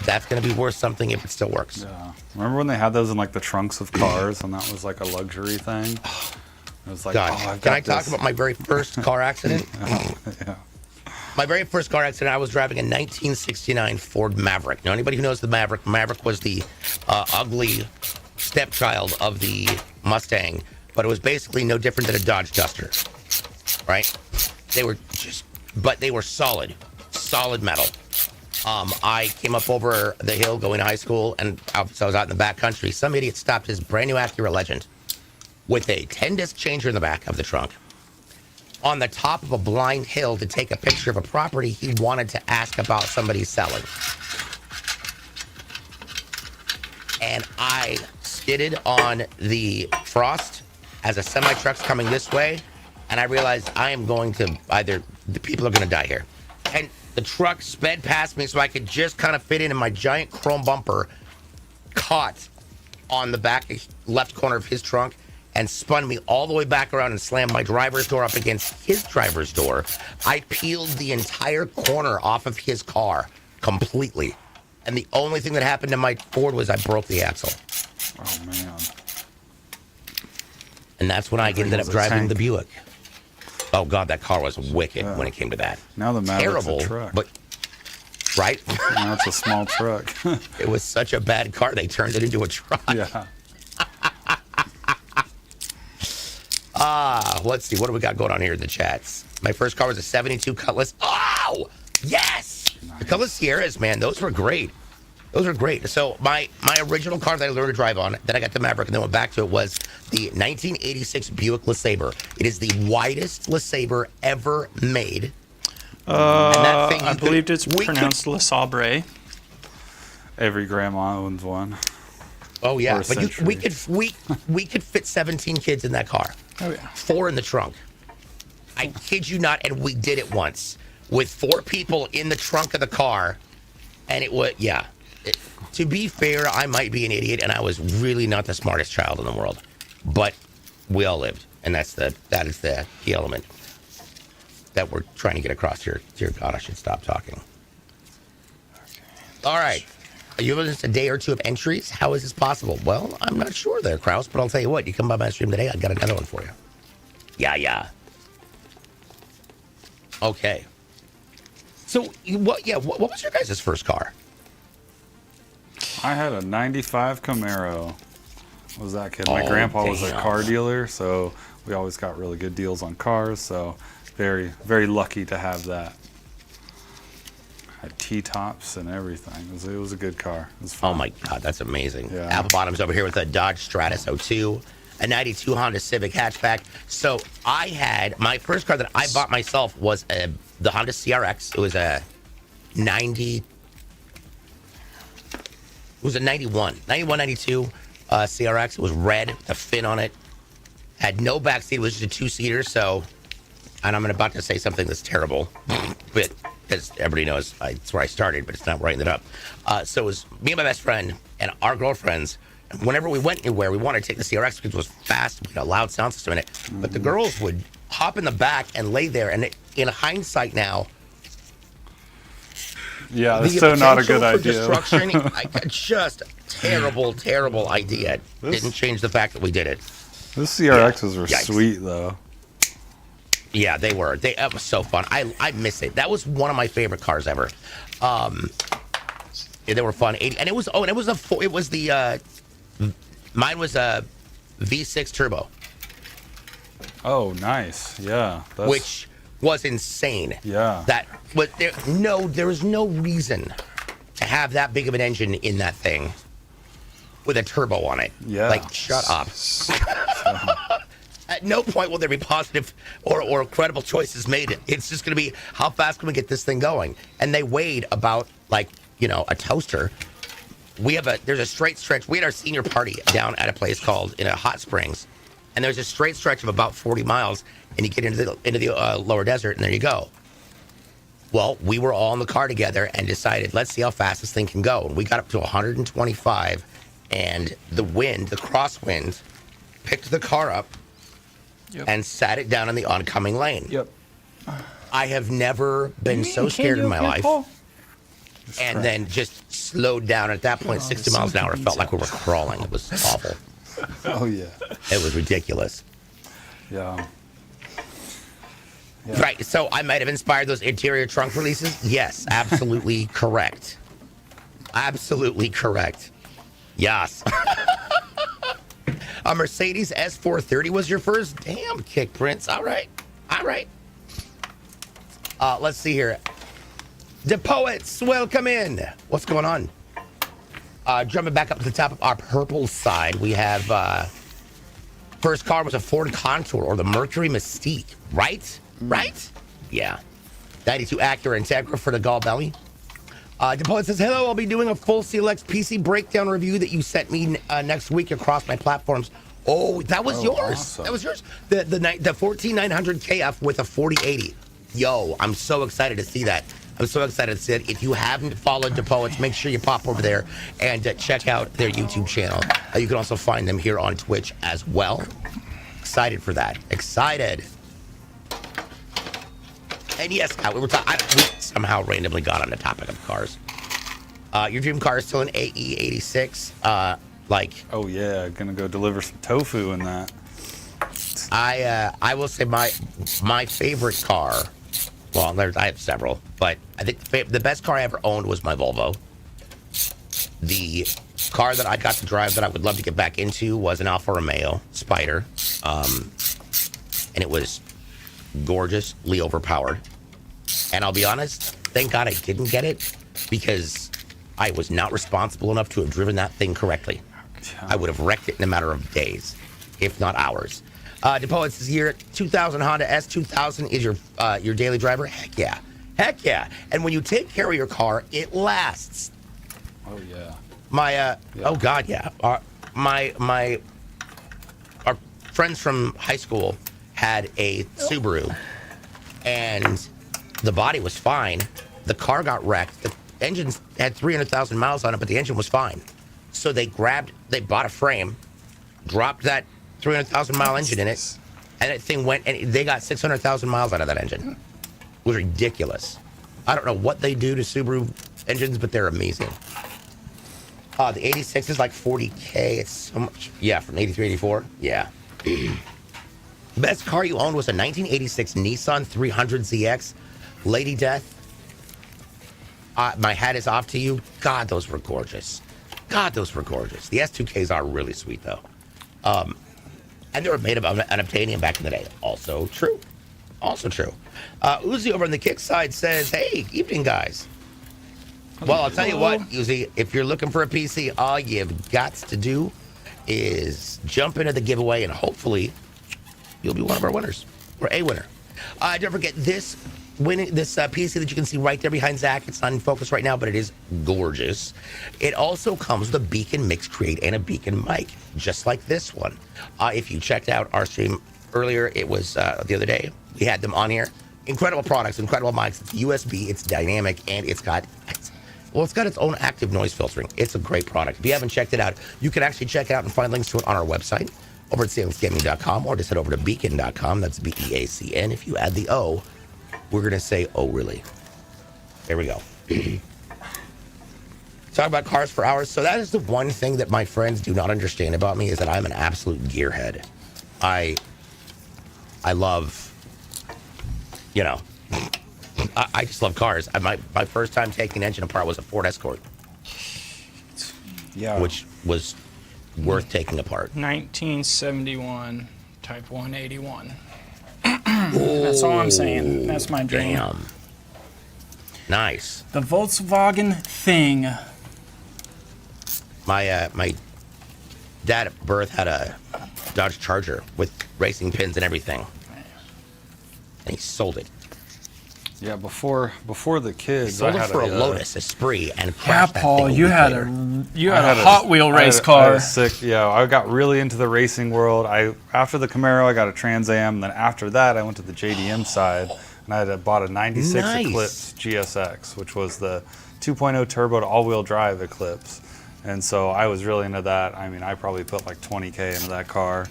that's going to be worth something if it still works. Yeah. Remember when they had those in like the trunks of cars, and that was like a luxury thing? It was like, God, oh, I've can got I talk this. about my very first car accident? Yeah. My very first car accident, I was driving a 1969 Ford Maverick. Now, anybody who knows the Maverick was the ugly stepchild of the Mustang, but it was basically no different than a Dodge Duster, right? They were solid metal. I came up over the hill going to high school, and I was out in the back country. Some idiot stopped his brand new Acura Legend with a 10-disc changer in the back of the trunk. On the top of a blind hill to take a picture of a property he wanted to ask about somebody selling. And I skidded on the frost as a semi-truck's coming this way, and I realized I am going to the people are going to die here. And the truck sped past me so I could just kind of fit in, and my giant chrome bumper caught on the back left corner of his trunk and spun me all the way back around and slammed my driver's door up against his driver's door. I peeled the entire corner off of his car completely. And the only thing that happened to my Ford was I broke the axle. Oh, man. And that's when I ended up driving the Buick. Oh, God, that car was wicked when it came to that. Now the Maverick's a truck. But, right? Now it's a small truck. It was such a bad car, they turned it into a truck. Yeah. Let's see. What do we got going on here in the chats? My first car was a 72 Cutlass. Oh, yes. Nice. The Cutlass Sierras, man, those were great. Those were great. So my original car that I learned to drive on, that I got the Maverick and then went back to it, was the 1986 Buick LeSabre. It is the widest LeSabre ever made. And that thing, I believe it's pronounced LeSabre. Every grandma owns one. Oh yeah, but we could fit 17 kids in that car. Oh yeah, 4 in the trunk. I kid you not, and we did it once with 4 people in the trunk of the car, and it was to be fair, I might be an idiot, and I was really not the smartest child in the world, but we all lived, and that is the key element that we're trying to get across here. Dear God, I should stop talking. Okay. All right. You have just a day or two of entries? How is this possible? Well, I'm not sure there, Kraus, but I'll tell you what. You come by my stream today, I've got another one for you. Yeah. Okay. So, what was your guys' first car? I had a 95 Camaro. What was that kid? My grandpa was a car dealer, so we always got really good deals on cars, so very, very lucky to have that. Had T-tops and everything. It was a good car. It was fun. Oh my God, that's amazing. Yeah. Apple Bottom's over here with a Dodge Stratus 02, a 92 Honda Civic hatchback. So I had, my first car that I bought myself was the Honda CRX. It was a 91, 92 CRX. It was red, the fin on it. Had no backseat. It was just a 2-seater. So, and I'm about to say something that's terrible, but because everybody knows it's where I started, but it's not where I ended up. So it was me and my best friend and our girlfriends. Whenever we went anywhere, we wanted to take the CRX because it was fast, we had a loud sound system in it. But the girls would hop in the back and lay there. And in hindsight now, yeah, that's so not a good idea. Destruction, just terrible idea. Didn't change the fact that we did it. Those CRXs were sweet, though. Yeah, they were. It was so fun. I miss it. That was one of my favorite cars ever. They were fun. And it was mine was a V6 turbo. Oh, nice. Yeah. Which was insane. Yeah. But there was no reason to have that big of an engine in that thing with a turbo on it. Yeah. Like, shut up. At no point will there be positive or credible choices made. It's just going to be, how fast can we get this thing going? And they weighed about a toaster. There's a straight stretch. We had our senior party down at a place called in a Hot Springs, and there's a straight stretch of about 40 miles, and you get into the lower desert, and there you go. Well, we were all in the car together and decided, let's see how fast this thing can go. And we got up to 125, and the crosswind, picked the car up and sat it down in the oncoming lane. Yep. I have never been so scared in my life. And then just slowed down. At that point, 60 miles an hour, it felt like we were crawling. It was awful. Oh, yeah. It was ridiculous. Yeah. Right, so I might have inspired those interior trunk releases? Yes, absolutely correct. Absolutely correct. Yes. A Mercedes S430 was your first? Damn, Kick Prince. All right. All right. Let's see here. The Poets, welcome in. What's going on? Jumping back up to the top of our purple side, we have first car was a Ford Contour or the Mercury Mystique, right? Right? Yeah. 92 Acura Integra for the Gall Belly. The Poet says, hello, I'll be doing a full CLX PC breakdown review that you sent me next week across my platforms. Oh, that was yours. Awesome. That was yours. The 14900 KF with a 4080. Yo, I'm so excited to see that. I'm so excited to see it. If you haven't followed the Poets, make sure you pop over there and check out their YouTube channel. You can also find them here on Twitch as well. Excited for that. Excited. And yes, Scott, we somehow randomly got on the topic of cars. Your dream car is still an AE86. Oh yeah, gonna go deliver some tofu in that. I will say my favorite car. Well, I have several, but I think the best car I ever owned was my Volvo. The car that I got to drive that I would love to get back into was an Alfa Romeo Spider, and it was gorgeously overpowered. And I'll be honest, thank God I didn't get it because I was not responsible enough to have driven that thing correctly. I would have wrecked it in a matter of days, if not hours. DePoet says here, 2000 Honda S2000 is your daily driver. Heck yeah. Heck yeah. And when you take care of your car, it lasts. Oh yeah. Oh God, yeah. Our friends from high school had a Subaru, and the body was fine. The car got wrecked. The engine had 300,000 miles on it, but the engine was fine. So they bought a frame, dropped that 300,000 mile engine in it, and that thing went, and they got 600,000 miles out of that engine. It was ridiculous. I don't know what they do to Subaru engines, but they're amazing. The 86 is like 40K. It's so much. Yeah, from 83, 84. Yeah. Best car you owned was a 1986 Nissan 300ZX. Lady Death. My hat is off to you. God, those were gorgeous. God, those were gorgeous. The S2Ks are really sweet, though. And they were made of unobtainium back in the day. Also true. Also true. Uzi over on the kick side says, hey, evening, guys. Well, I'll tell you what, Uzi, if you're looking for a PC, all you've got to do is jump into the giveaway, and hopefully you'll be one of our winners, or a winner. Don't forget this PC that you can see right there behind Zach. It's not in focus right now, but it is gorgeous. It also comes with a Beacon Mix Create and a Beacon mic, just like this one. If you checked out our stream earlier, it was the other day. We had them on here. Incredible products, incredible mics. It's USB, it's dynamic, and it's got its own active noise filtering. It's a great product. If you haven't checked it out, you can actually check it out and find links to it on our website over at salingsgaming.com, or just head over to beacon.com. That's BEACN. If you add the O, we're going to say, oh, really? There we go. Talk about cars for hours. So that is the one thing that my friends do not understand about me, is that I'm an absolute gearhead. I love, I just love cars. My first time taking an engine apart was a Ford Escort. Yeah. Which was worth taking apart. 1971 Type 181. That's all I'm saying. That's my dream. Damn. Nice. The Volkswagen thing. My dad at birth had a Dodge Charger with racing pins and everything, and he sold it. Yeah, before the kids, sold I it had for a Lotus Esprit and yeah, crashed Paul, that thing you had a Hot Wheel race car. I got really into the racing world. After the Camaro, I got a Trans Am. Then after that, I went to the JDM side, and I bought a '96 Eclipse GSX, which was the 2.0 turbo to all-wheel drive Eclipse. And so I was really into that. I mean, I probably put like 20K into that car.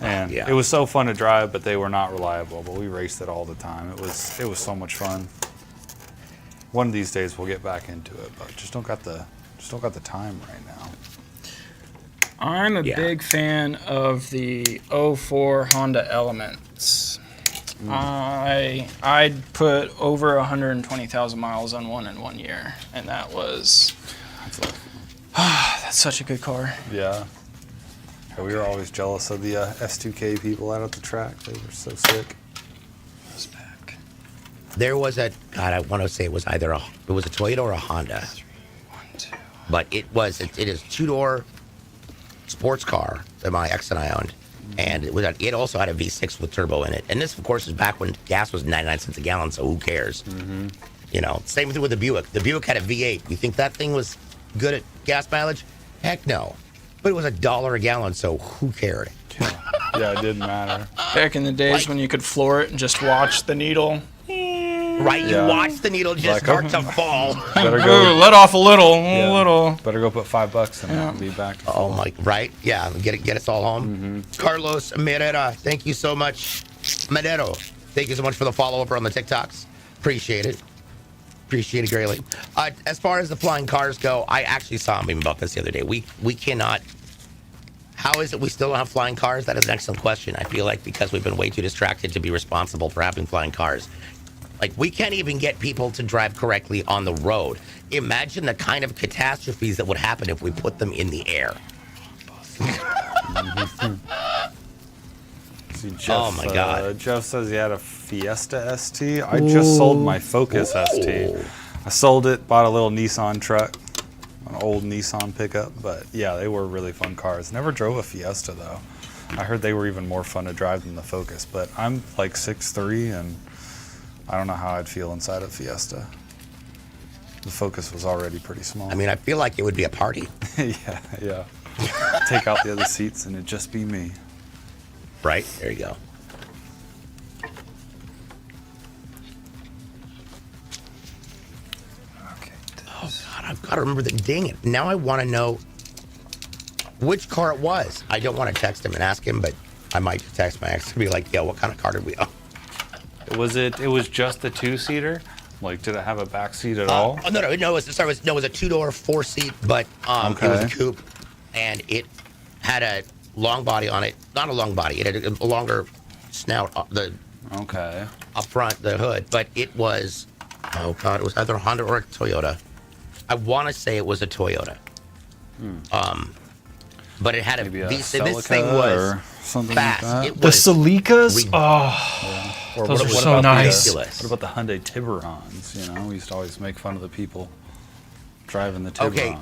And Yeah. it was so fun to drive, but they were not reliable. But we raced it all the time. It was so much fun. One of these days we'll get back into it, but just don't got the time right now. I'm a big fan of the '04 Honda Elements. I'd put over 120,000 miles on one in 1 year, and that was that's such a good car. Yeah. Yeah, we were always jealous of the S2K people out at the track. They were so sick. There was a God. I want to say it was either a Toyota or a Honda, but it is 2-door sports car that my ex and I owned, and it also had a V6 with turbo in it. And this, of course, is back when gas was 99 cents a gallon. So who cares? Mm-hmm. You know, same thing with the Buick. The Buick had a V8. You think that thing was good at gas mileage? Heck no. But it was $1 a gallon, so who cared? Yeah, it didn't matter. Back in the days when you could floor it and just watch the needle. Right? You watch the needle just start to fall. Better go. Let off a little. Better go put $5 in it and be back. Oh my! Right? Yeah. Get us all home. Mm-hmm. Carlos Merera, thank you so much. Madero, thank you so much for the follow over on the TikToks. Appreciate it. Appreciate it greatly. As far as the flying cars go, I actually saw him even about this the other day. We cannot. How is it we still don't have flying cars? That is an excellent question. I feel like because we've been way too distracted to be responsible for having flying cars. Like, we can't even get people to drive correctly on the road. Imagine the kind of catastrophes that would happen if we put them in the air. See, Jeff, oh my God. Jeff says he had a Fiesta ST. I just sold my Focus ST. I sold it, bought a little Nissan truck, an old Nissan pickup. But yeah, they were really fun cars. Never drove a Fiesta though. I heard they were even more fun to drive than the Focus. But I'm like 6'3", and I don't know how I'd feel inside a Fiesta. The Focus was already pretty small. I mean, I feel like it would be a party. yeah. Take out the other seats and it'd just be me. Right? There you go. Okay. Oh, God, I've got to remember the dang it. Now I want to know which car it was. I don't want to text him and ask him, but I might text my ex and be like, yo, what kind of car did we own? It was just the 2-seater? Like, did it have a back seat at all? No, it was a 2-door, 4-seat, but it was a coupe, and it had a long body on it. Not a long body. It had a longer snout up front, the hood, but it was, oh God, it was either a Honda or a Toyota. I want to say it was a Toyota. But it had a V6. This thing was something fast. like that. It The was Celicas? Or those what are about so the, nice. What about the Hyundai Tiburons? You know, we used to always make fun of the people driving the Tiburons. Okay.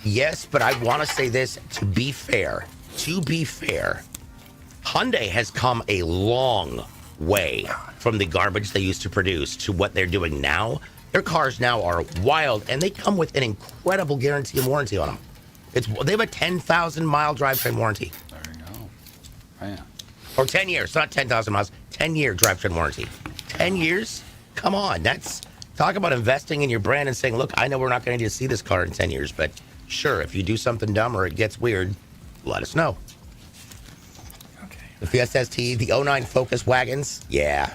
Yes, but I want to say this, to be fair, Hyundai has come a long way from the garbage they used to produce to what they're doing now. Their cars now are wild, and they come with an incredible guarantee and warranty on them. They have a 10,000-mile drivetrain warranty. There you go. Man. Or 10 years, not 10,000 miles, 10-year drivetrain warranty. 10 years? Come on, talk about investing in your brand and saying, look, I know we're not going to see this car in 10 years, but sure, if you do something dumb or it gets weird, let us know. Okay. The Fiesta ST, the 09 Focus wagons, yeah.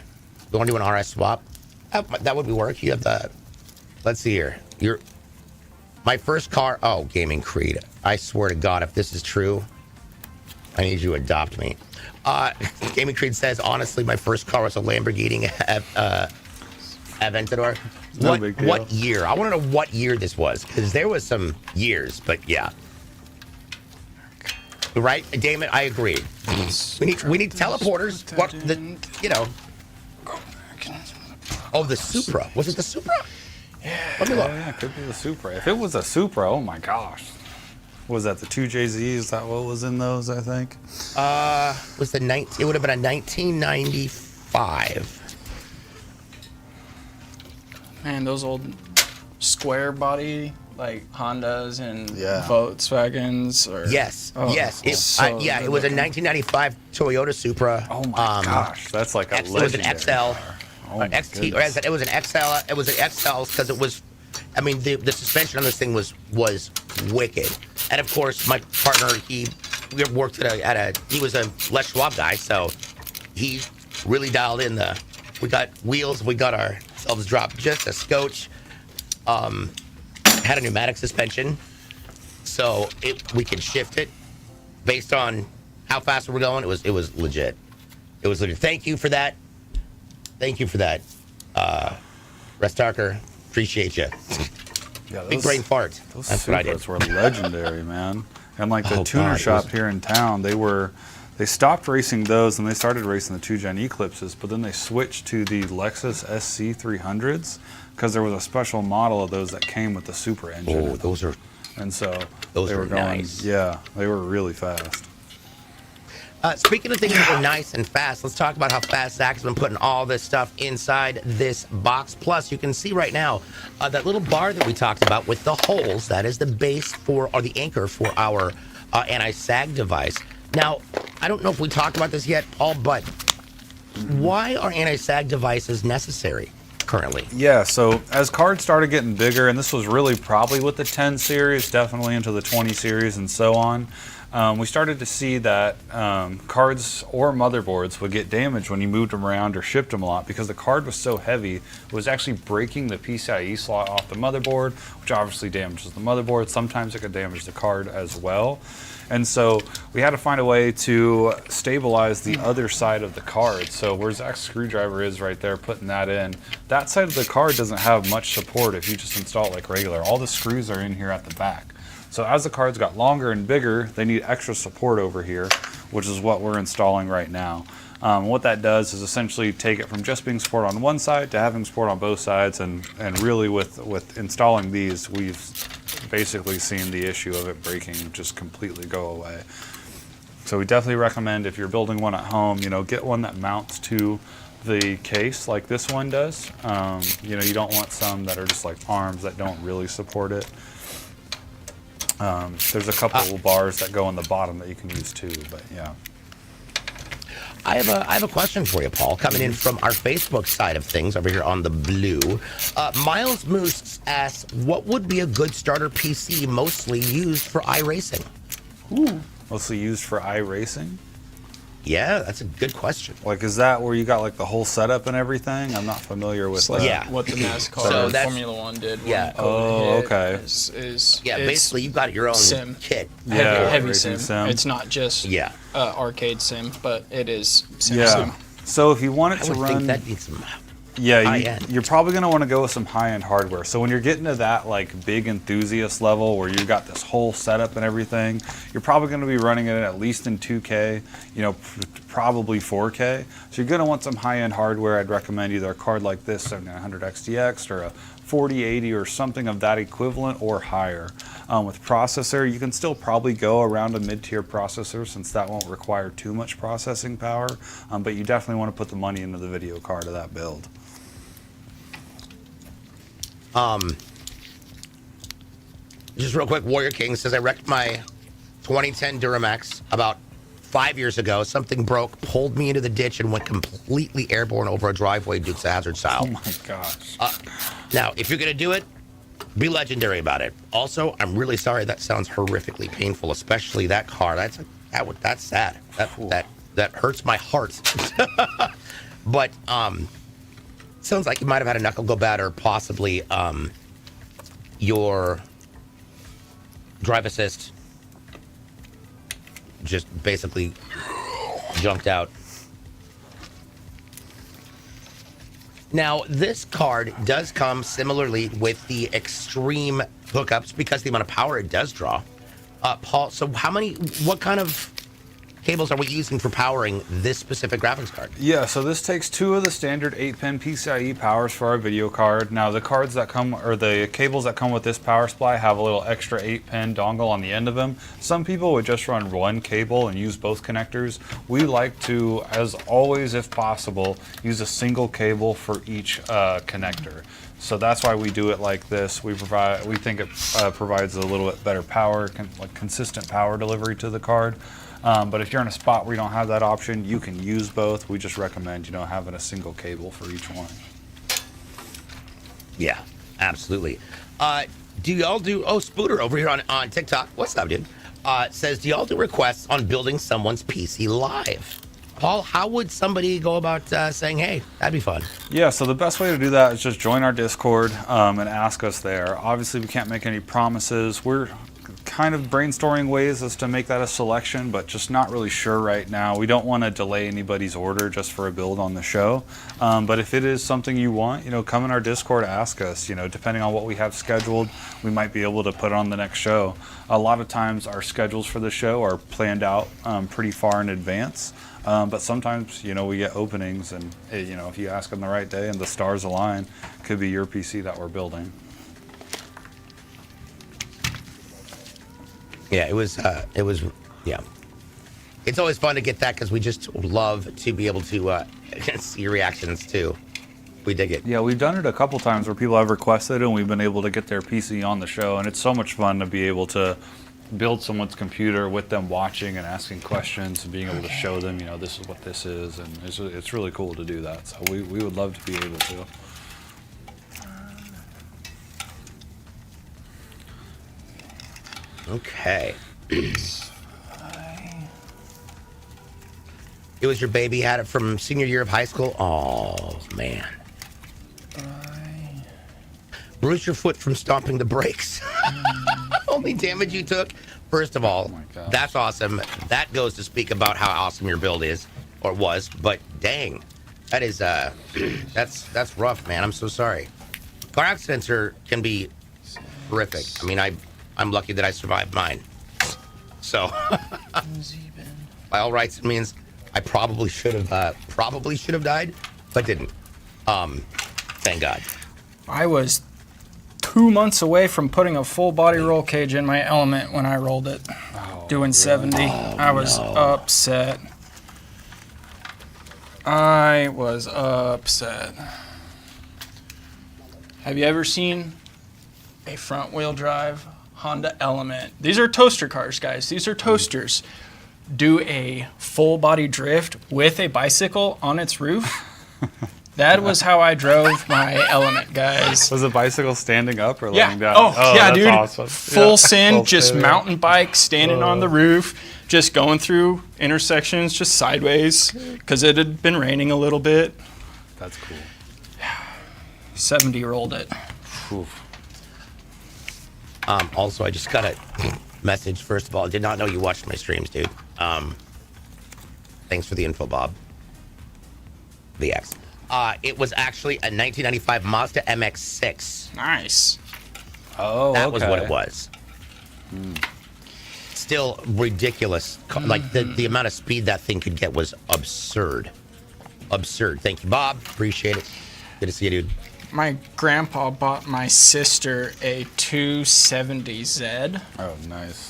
You want to do an RS swap? That would be work. You have the, let's see here. My first car, Gaming Creed. I swear to God, if this is true, I need you to adopt me. Gaming Creed says, honestly, my first car was a Lamborghini Aventador. What year? I want to know what year this was, because there was some years, but yeah. Right, Damon, I agree. We need teleporters. The Supra. Was it the Supra? Yeah. Let me look. Yeah, it could be the Supra. If it was a Supra, oh my gosh. Was that the 2JZ? Is that what was in those, I think? It would have been a 1995. Man, those old square body like Hondas and Yeah. Volkswagens. Yes. It was a looking. 1995 Toyota Supra. Oh my gosh, that's like a It was an legendary XL. car. Oh my XT, or goodness. it was an XL. It was an XL because it was. I mean, the suspension on this thing was wicked. And of course, my partner, he we worked he was a Les Schwab guy, so he really dialed in we got wheels, we got ourselves dropped just a scotch, had a pneumatic suspension, so we could shift it based on how fast we were going. It was legit. It was legit. Thank you for that. Restarker, appreciate you. Yeah, Big brain fart. Those That's what I did. Suprats were legendary, man. And like the tuner God, shop here in town, they stopped racing those and they started racing the 2-gen Eclipses, but then they switched to the Lexus SC 300s because there was a special model of those that came with the Super engine. Oh, those are. And so Those they were were going, nice. yeah, they were really fast. Speaking of things that were nice and fast, let's talk about how fast Zach's been putting all this stuff inside this box. Plus, you can see right now that little bar that we talked about with the holes. That is the base or the anchor for our anti-sag device. Now, I don't know if we talked about this yet, Paul, but why are anti-sag devices necessary currently? Yeah, so as cards started getting bigger, and this was really probably with the 10 series, definitely into the 20 series and so on, we started to see that cards or motherboards would get damaged when you moved them around or shipped them a lot because the card was so heavy, it was actually breaking the PCIe slot off the motherboard, which obviously damages the motherboard. Sometimes it could damage the card as well. And so we had to find a way to stabilize the other side of the card. So where Zach's screwdriver is right there, putting that in, that side of the card doesn't have much support if you just install it like regular. All the screws are in here at the back. So as the cards got longer and bigger, they need extra support over here, which is what we're installing right now. What that does is essentially take it from just being support on one side to having support on both sides, and really with installing these, we've basically seen the issue of it breaking just completely go away. So we definitely recommend if you're building one at home, get one that mounts to the case like this one does. You don't want some that are just like arms that don't really support it. There's a couple bars that go on the bottom that you can use too, but yeah. I have a question for you, Paul, coming in from our Facebook side of things over here on the blue. Miles Moose asks, what would be a good starter PC mostly used for iRacing? Ooh. Mostly used for iRacing? Yeah, that's a good question. Like, is that where you got like the whole setup and everything? I'm not familiar with that. Yeah. What the NASCAR So and that's- Formula One did. when Yeah. COVID Oh, hit okay. Yeah, basically you've got your own sim. kit. Yeah, heavy racing sim. sim. It's not just Yeah. arcade sim, but it is sim. Yeah. sim. So if you want it I to would run, think that needs some. yeah, high-end. you're probably going to want to go with some high-end hardware. So when you're getting to that like big enthusiast level where you got this whole setup and everything, you're probably going to be running it at least in 2K, probably 4K. So you're going to want some high-end hardware. I'd recommend either a card like this, 7900 XTX, or a 4080 or something of that equivalent or higher. With processor, you can still probably go around a mid-tier processor since that won't require too much processing power, but you definitely want to put the money into the video card of that build. Just real quick, Warrior King says, I wrecked my 2010 Duramax about 5 years ago. Something broke, pulled me into the ditch, and went completely airborne over a driveway, Dukes of Hazzard style. Oh my gosh. Now, if you're going to do it, be legendary about it. Also, I'm really sorry. That sounds horrifically painful, especially that car. That's sad. That hurts my heart. But sounds like you might have had a knuckle go bad, or possibly your drive assist just basically junked out. Now, this card does come similarly with the extreme hookups because the amount of power it does draw. Paul, so what kind of cables are we using for powering this specific graphics card? Yeah, so this takes two of the standard 8-pin PCIe powers for our video card. Now the cards that come, or the cables that come with this power supply have a little extra 8-pin dongle on the end of them. Some people would just run one cable and use both connectors. We like to, as always if possible, use a single cable for each connector. So that's why we do it like this. We think it provides a little bit better power, consistent power delivery to the card. But if you're in a spot where you don't have that option, you can use both. We just recommend, having a single cable for each one. Yeah, absolutely. Do y'all do, Spooter over here on TikTok. What's up, dude? Says, do y'all do requests on building someone's PC live? Paul, how would somebody go about saying, hey, that'd be fun? Yeah, so the best way to do that is just join our Discord and ask us there. Obviously, we can't make any promises. We're kind of brainstorming ways as to make that a selection, but just not really sure right now. We don't want to delay anybody's order just for a build on the show. But if it is something you want, come in our Discord, ask us. Depending on what we have scheduled, we might be able to put it on the next show. A lot of times our schedules for the show are planned out pretty far in advance. But sometimes, we get openings, and if you ask on the right day and the stars align, it could be your PC that we're building. Yeah, it was, yeah. It's always fun to get that because we just love to be able to see reactions too. We dig it. Yeah, we've done it a couple times where people have requested and we've been able to get their PC on the show, and it's so much fun to be able to build someone's computer with them watching and asking questions and being able to show them, this is what this is, and it's really cool to do that. So we would love to be able to. Okay. It was your baby, had it from senior year of high school. Oh, man. Bruised your foot from stomping the brakes. Only damage you took. First of all, that's awesome. That goes to speak about how awesome your build is, or was. But dang, that is that's rough, man. I'm so sorry. Car accidents can be horrific. I mean, I'm lucky that I survived mine. So, by all rights, it means I probably should have died, but didn't. Thank God. I was 2 months away from putting a full body roll cage in my Element when I rolled it, doing 70. I was upset. I was upset. Have you ever seen a front wheel drive Honda Element? These are toaster cars, guys. These are toasters. Do a full body drift with a bicycle on its roof? That was how I drove my Element, guys. Was the bicycle standing up or Yeah. laying down? Oh, yeah, that's dude. awesome. Full send, Full just send. mountain bike, standing on the roof, just going through intersections, just sideways, because it had been raining a little bit. That's cool. 70 rolled it. Oof. Also, I just got a message. First of all, I did not know you watched my streams, dude. Thanks for the info, Bob. The X. It was actually a 1995 Mazda MX-6. Nice. Oh, That was what it was. Still ridiculous. Like the amount of speed that thing could get was absurd. Absurd. Thank you, Bob. Appreciate it. Good to see you, dude. My grandpa bought my sister a 270Z. Oh, nice.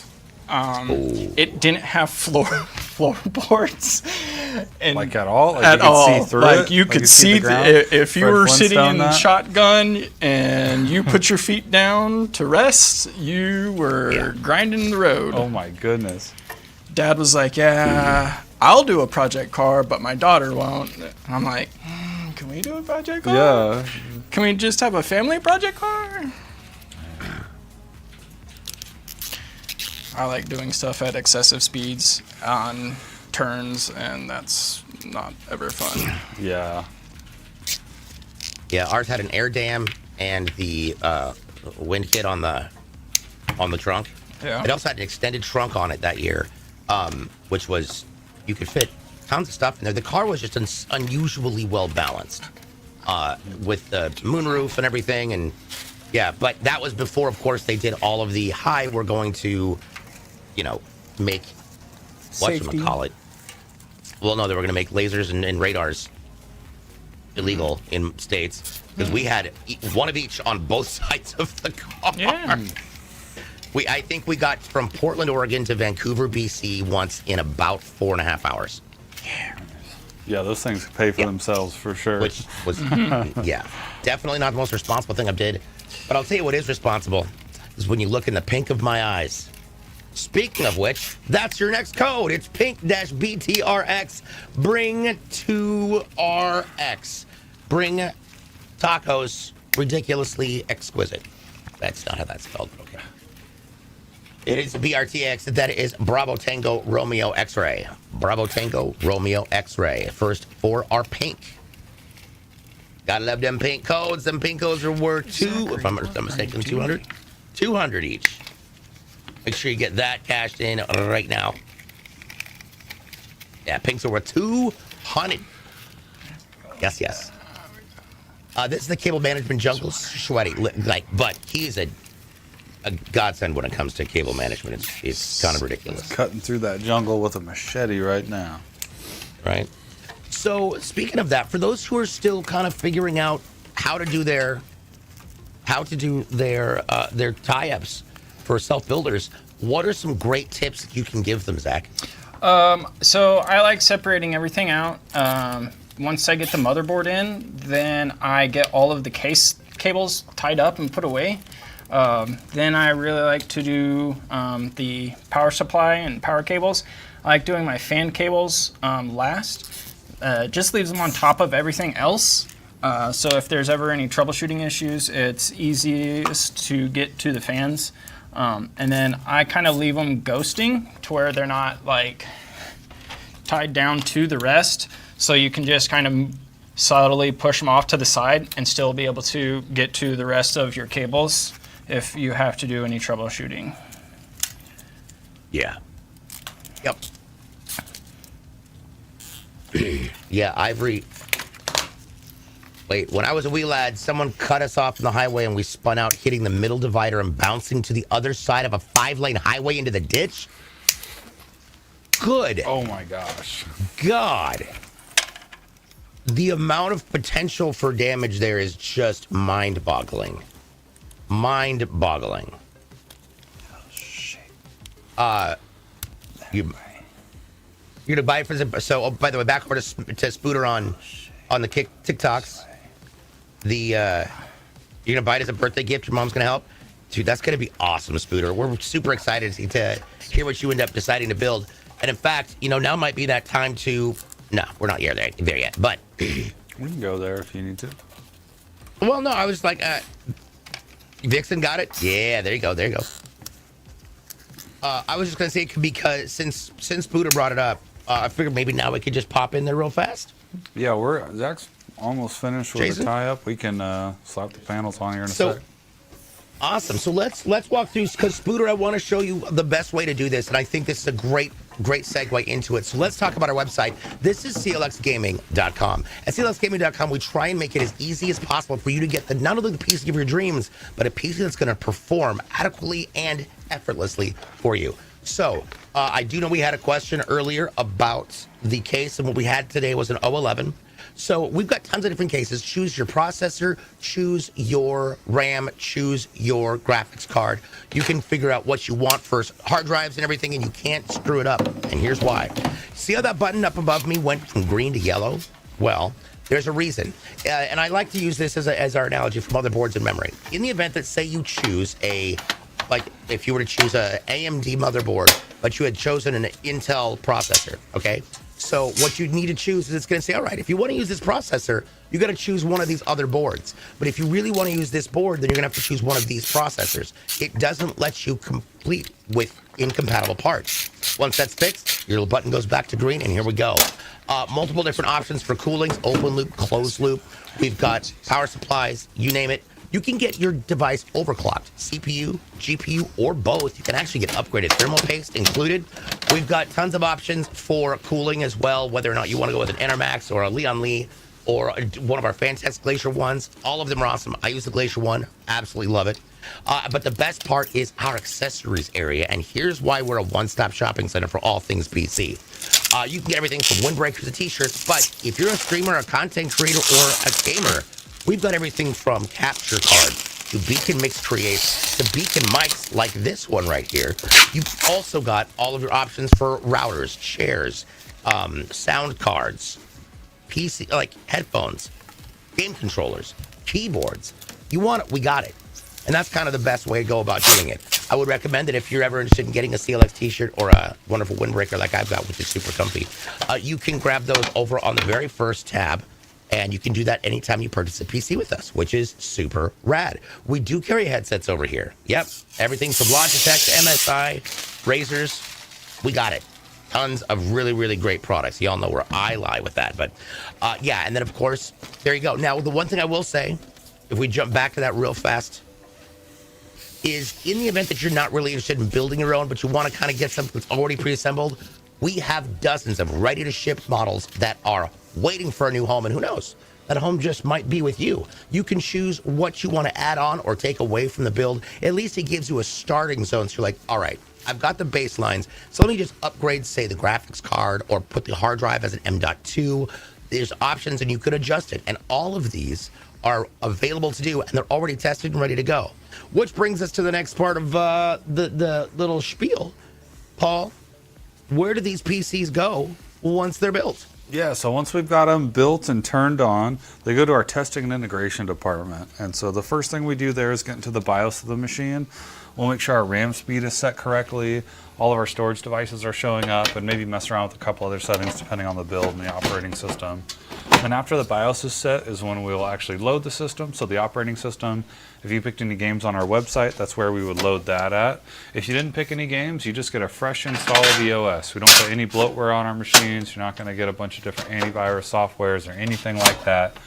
It didn't have floorboards. And Like at all? Like at you could all. see through like it? you Like could see, the ground? if you Fred were sitting Flintstone in that? shotgun and you put your feet down to rest, you were grinding the road. Oh my goodness. Dad was like, yeah, I'll do a project car, but my daughter won't. And I'm like, can we do a project car? Yeah. Can we just have a family project car? I like doing stuff at excessive speeds on turns, and that's not ever fun. Yeah. Yeah, ours had an air dam and the wind kit on the trunk. Yeah. It also had an extended trunk on it that year, which was, you could fit tons of stuff in there. The car was just unusually well balanced with the moonroof and everything. And yeah, but that was before, of course, they did all of the hi, we're going to, make whatchamacallit. Well, no, they were going to make lasers and radars illegal in states because we had one of each on both sides of the car. Yeah. I think we got from Portland, Oregon to Vancouver, BC once in about 4.5 hours. Yeah, those things pay for themselves for sure. Which was, yeah, definitely not the most responsible thing I did. But I'll tell you what is responsible is when you look in the pink of my eyes. Speaking of which, that's your next code. It's pink-BTRX. Bring to RX. Bring tacos ridiculously exquisite. That's not how that's spelled, but okay. It is BRTX. That is Bravo Tango Romeo X-Ray. Bravo Tango Romeo X-Ray. First four are pink. Gotta love them pink codes. Them pink codes are worth if I'm not mistaken, 200? 200 each. Make sure you get that cashed in right now. Yeah, pinks are worth 200. Yes, yes. This is the cable management jungle. Sweaty, but he's a godsend when it comes to cable management. It's kind of ridiculous. Cutting through that jungle with a machete right now. Right. So speaking of that, for those who are still kind of figuring out how to do their tie-ups for self-builders, what are some great tips that you can give them, Zach? So I like separating everything out. Once I get the motherboard in, then I get all of the case cables tied up and put away. Then I really like to do the power supply and power cables. I like doing my fan cables last. Just leaves them on top of everything else. So if there's ever any troubleshooting issues, it's easiest to get to the fans. And then I kind of leave them ghosting to where they're not like tied down to the rest. So you can just kind of subtly push them off to the side and still be able to get to the rest of your cables if you have to do any troubleshooting. Yeah. Yep. Yeah, Ivory. Wait, when I was a wee lad, someone cut us off on the highway and we spun out, hitting the middle divider and bouncing to the other side of a 5-lane highway into the ditch? Good. Oh my gosh. God. The amount of potential for damage there is just mind-boggling. Mind-boggling. Oh, shit. You're gonna buy it for the, so, oh, by the way, back over to Spooter on the TikToks. You're gonna buy it as a birthday gift. Your mom's gonna help. Dude, that's gonna be awesome, Spooter. We're super excited to hear what you end up deciding to build. And in fact, now might be that time to. No, we're not there yet. But we can go there if you need to. Well, no, I was like, Vixen got it. Yeah, there you go. I was just gonna say because since Buddha brought it up, I figured maybe now we could just pop in there real fast. Yeah, Zach's almost finished with the tie-up. We can slap the panels on here in a sec. Awesome. So let's walk through, because Spooter, I want to show you the best way to do this, and I think this is a great segue into it. So let's talk about our website. This is clxgaming.com. At clxgaming.com, we try and make it as easy as possible for you to get not only the PC of your dreams, but a PC that's going to perform adequately and effortlessly for you. So I do know we had a question earlier about the case, and what we had today was an 011. So we've got tons of different cases. Choose your processor, choose your RAM, choose your graphics card. You can figure out what you want for hard drives and everything, and you can't screw it up. And here's why. See how that button up above me went from green to yellow? Well, there's a reason. And I like to use this as our analogy for motherboards and memory. In the event that, say, you choose if you were to choose a AMD motherboard, but you had chosen an Intel processor, okay? So what you need to choose is it's going to say, all right, if you want to use this processor, you got to choose one of these other boards. But if you really want to use this board, then you're going to have to choose one of these processors. It doesn't let you complete with incompatible parts. Once that's fixed, your little button goes back to green, and here we go. Multiple different options for cooling, open loop, closed loop. We've got power supplies, you name it. You can get your device overclocked, CPU, GPU, or both. You can actually get upgraded thermal paste included. We've got tons of options for cooling as well, whether or not you want to go with an Enermax or a Leon Lee or one of our Fantex Glacier ones. All of them are awesome. I use the Glacier one, absolutely love it. But the best part is our accessories area, and here's why we're a one-stop shopping center for all things PC. You can get everything from windbreakers to t-shirts, but if you're a streamer, a content creator, or a gamer, we've got everything from capture cards to Beacon Mix Creates to Beacon mics like this one right here. You've also got all of your options for routers, chairs, sound cards, PC, like headphones, game controllers, keyboards. You want it, we got it. And that's kind of the best way to go about doing it. I would recommend that if you're ever interested in getting a CLX t-shirt or a wonderful windbreaker like I've got, which is super comfy, you can grab those over on the very first tab And you can do that anytime you purchase a PC with us, which is super rad. We do carry headsets over here. Yep. Everything from Logitech to MSI, Razors. We got it. Tons of really, really great products. Y'all know where I lie with that. But yeah, and then of course, there you go. Now, the one thing I will say, if we jump back to that real fast, is in the event that you're not really interested in building your own, but you want to kind of get something that's already pre-assembled, we have dozens of ready-to-ship models that are waiting for a new home, and who knows? That home just might be with you. You can choose what you want to add on or take away from the build. At least it gives you a starting zone. So you're like, all right, I've got the baselines. So let me just upgrade, say, the graphics card or put the hard drive as an M.2. There's options, and you could adjust it. And all of these are available to do, and they're already tested and ready to go. Which brings us to the next part of the little spiel. Paul, where do these PCs go once they're built? Yeah, so once we've got them built and turned on, they go to our testing and integration department. And so the first thing we do there is get into the BIOS of the machine. We'll make sure our RAM speed is set correctly, all of our storage devices are showing up, and maybe mess around with a couple other settings depending on the build and the operating system. And after the BIOS is set is when we'll actually load the system. So the operating system, if you picked any games on our website, that's where we would load that at. If you didn't pick any games, you just get a fresh install of the OS. We don't put any bloatware on our machines. You're not going to get a bunch of different antivirus softwares or anything like that.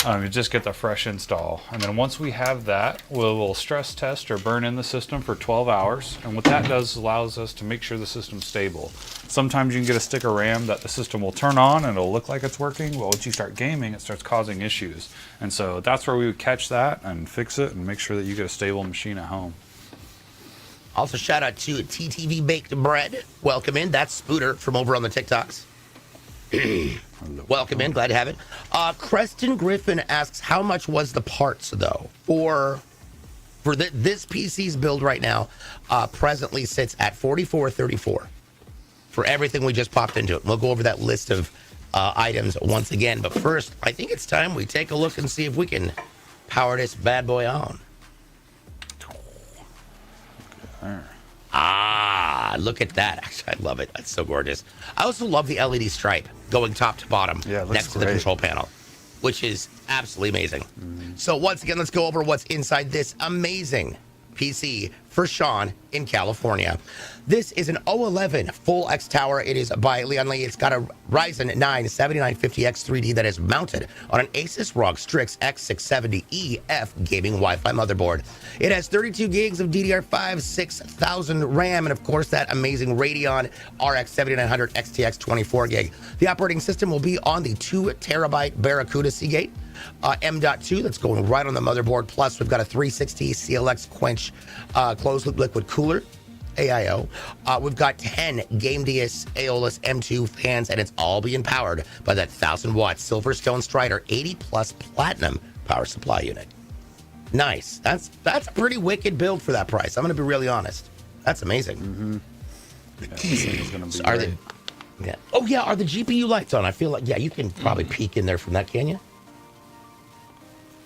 You just get the fresh install. And then once we have that, we'll stress test or burn in the system for 12 hours. And what that does is allows us to make sure the system's stable. Sometimes you can get a stick of RAM that the system will turn on and it'll look like it's working. Well, once you start gaming, it starts causing issues. And so that's where we would catch that and fix it and make sure that you get a stable machine at home. Also, shout out to TTV Baked Bread. Welcome in. That's Spooter from over on the TikToks. Welcome in. Glad to have it. Creston Griffin asks, how much was the parts, though? For this PC's build right now, presently sits at $44.34 for everything we just popped into it. We'll go over that list of items once again. But first, I think it's time we take a look and see if we can power this bad boy on. Ah, look at that. Actually, I love it. That's so gorgeous. I also love the LED stripe going top to bottom next to the control panel, which is absolutely amazing. So once again, let's go over what's inside this amazing PC for Sean in California. This is an 011 full X tower. It is by Leon Lee. It's got a Ryzen 9 7950X 3D that is mounted on an Asus ROG Strix X670EF gaming Wi-Fi motherboard. It has 32 gigs of DDR5, 6000 RAM, and of course that amazing Radeon RX 7900 XTX 24 gig. The operating system will be on the 2 terabyte Barracuda Seagate M.2 that's going right on the motherboard. Plus, we've got a 360 CLX Quench closed loop liquid cooler, AIO. We've got 10 Game DS Aeolus M2 fans, and it's all being powered by that 1000-watt Silverstone Strider 80 plus platinum power supply unit. Nice. That's a pretty wicked build for that price. I'm going to be really honest. That's amazing. Yeah, this thing is gonna be So are great. yeah. Oh yeah, are the GPU lights on? I feel like you can probably peek in there from that, can you?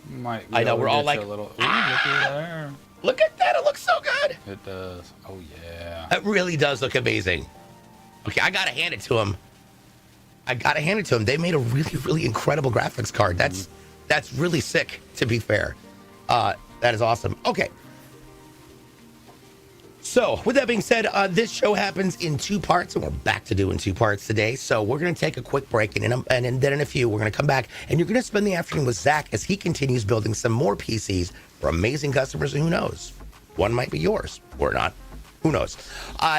Might I know, be we're able all to like, get you a little, look at there. Look at that. It looks so good. It does. Oh yeah. It really does look amazing. Okay, I got to hand it to them. They made a really, really incredible graphics card. That's really sick, to be fair. That is awesome. Okay. So, with that being said, this show happens in 2 parts, and we're back to doing 2 parts today. So, we're going to take a quick break, and then in a few, we're going to come back, and you're going to spend the afternoon with Zach as he continues building some more PCs for amazing customers, and who knows? One might be yours, or not. Who knows?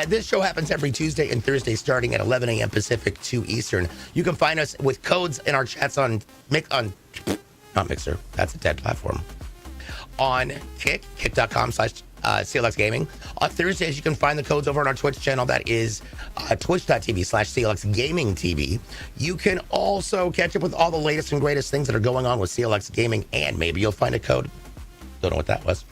This show happens every Tuesday and Thursday starting at 11 a.m. Pacific, 2 Eastern. You can find us with codes in our chats on not Mixer. That's a dead platform. On kick.com/CLX Gaming. On Thursdays, you can find the codes over on our Twitch channel. That is twitch.tv/CLX Gaming TV. You can also catch up with all the latest and greatest things that are going on with CLX Gaming, and maybe you'll find a code. Don't know what that was.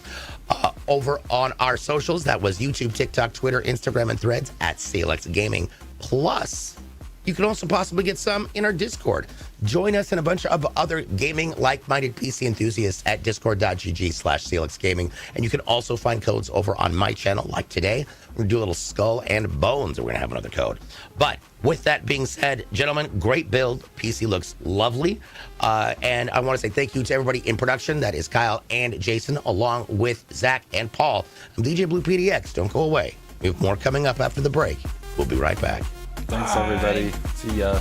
Over on our socials, that was YouTube, TikTok, Twitter, Instagram, and Threads at CLX Gaming. Plus, you can also possibly get some in our Discord. Join us and a bunch of other gaming like-minded PC enthusiasts at discord.gg/CLXgaming. And you can also find codes over on my channel, like today. We're going to do a little skull and bones, and we're going to have another code. But with that being said, gentlemen, great build. PC looks lovely. And I want to say thank you to everybody in production. That is Kyle and Jason, along with Zach and Paul. I'm DJ Blue PDX. Don't go away. We have more coming up after the break. We'll be right back. Thanks, everybody. See ya.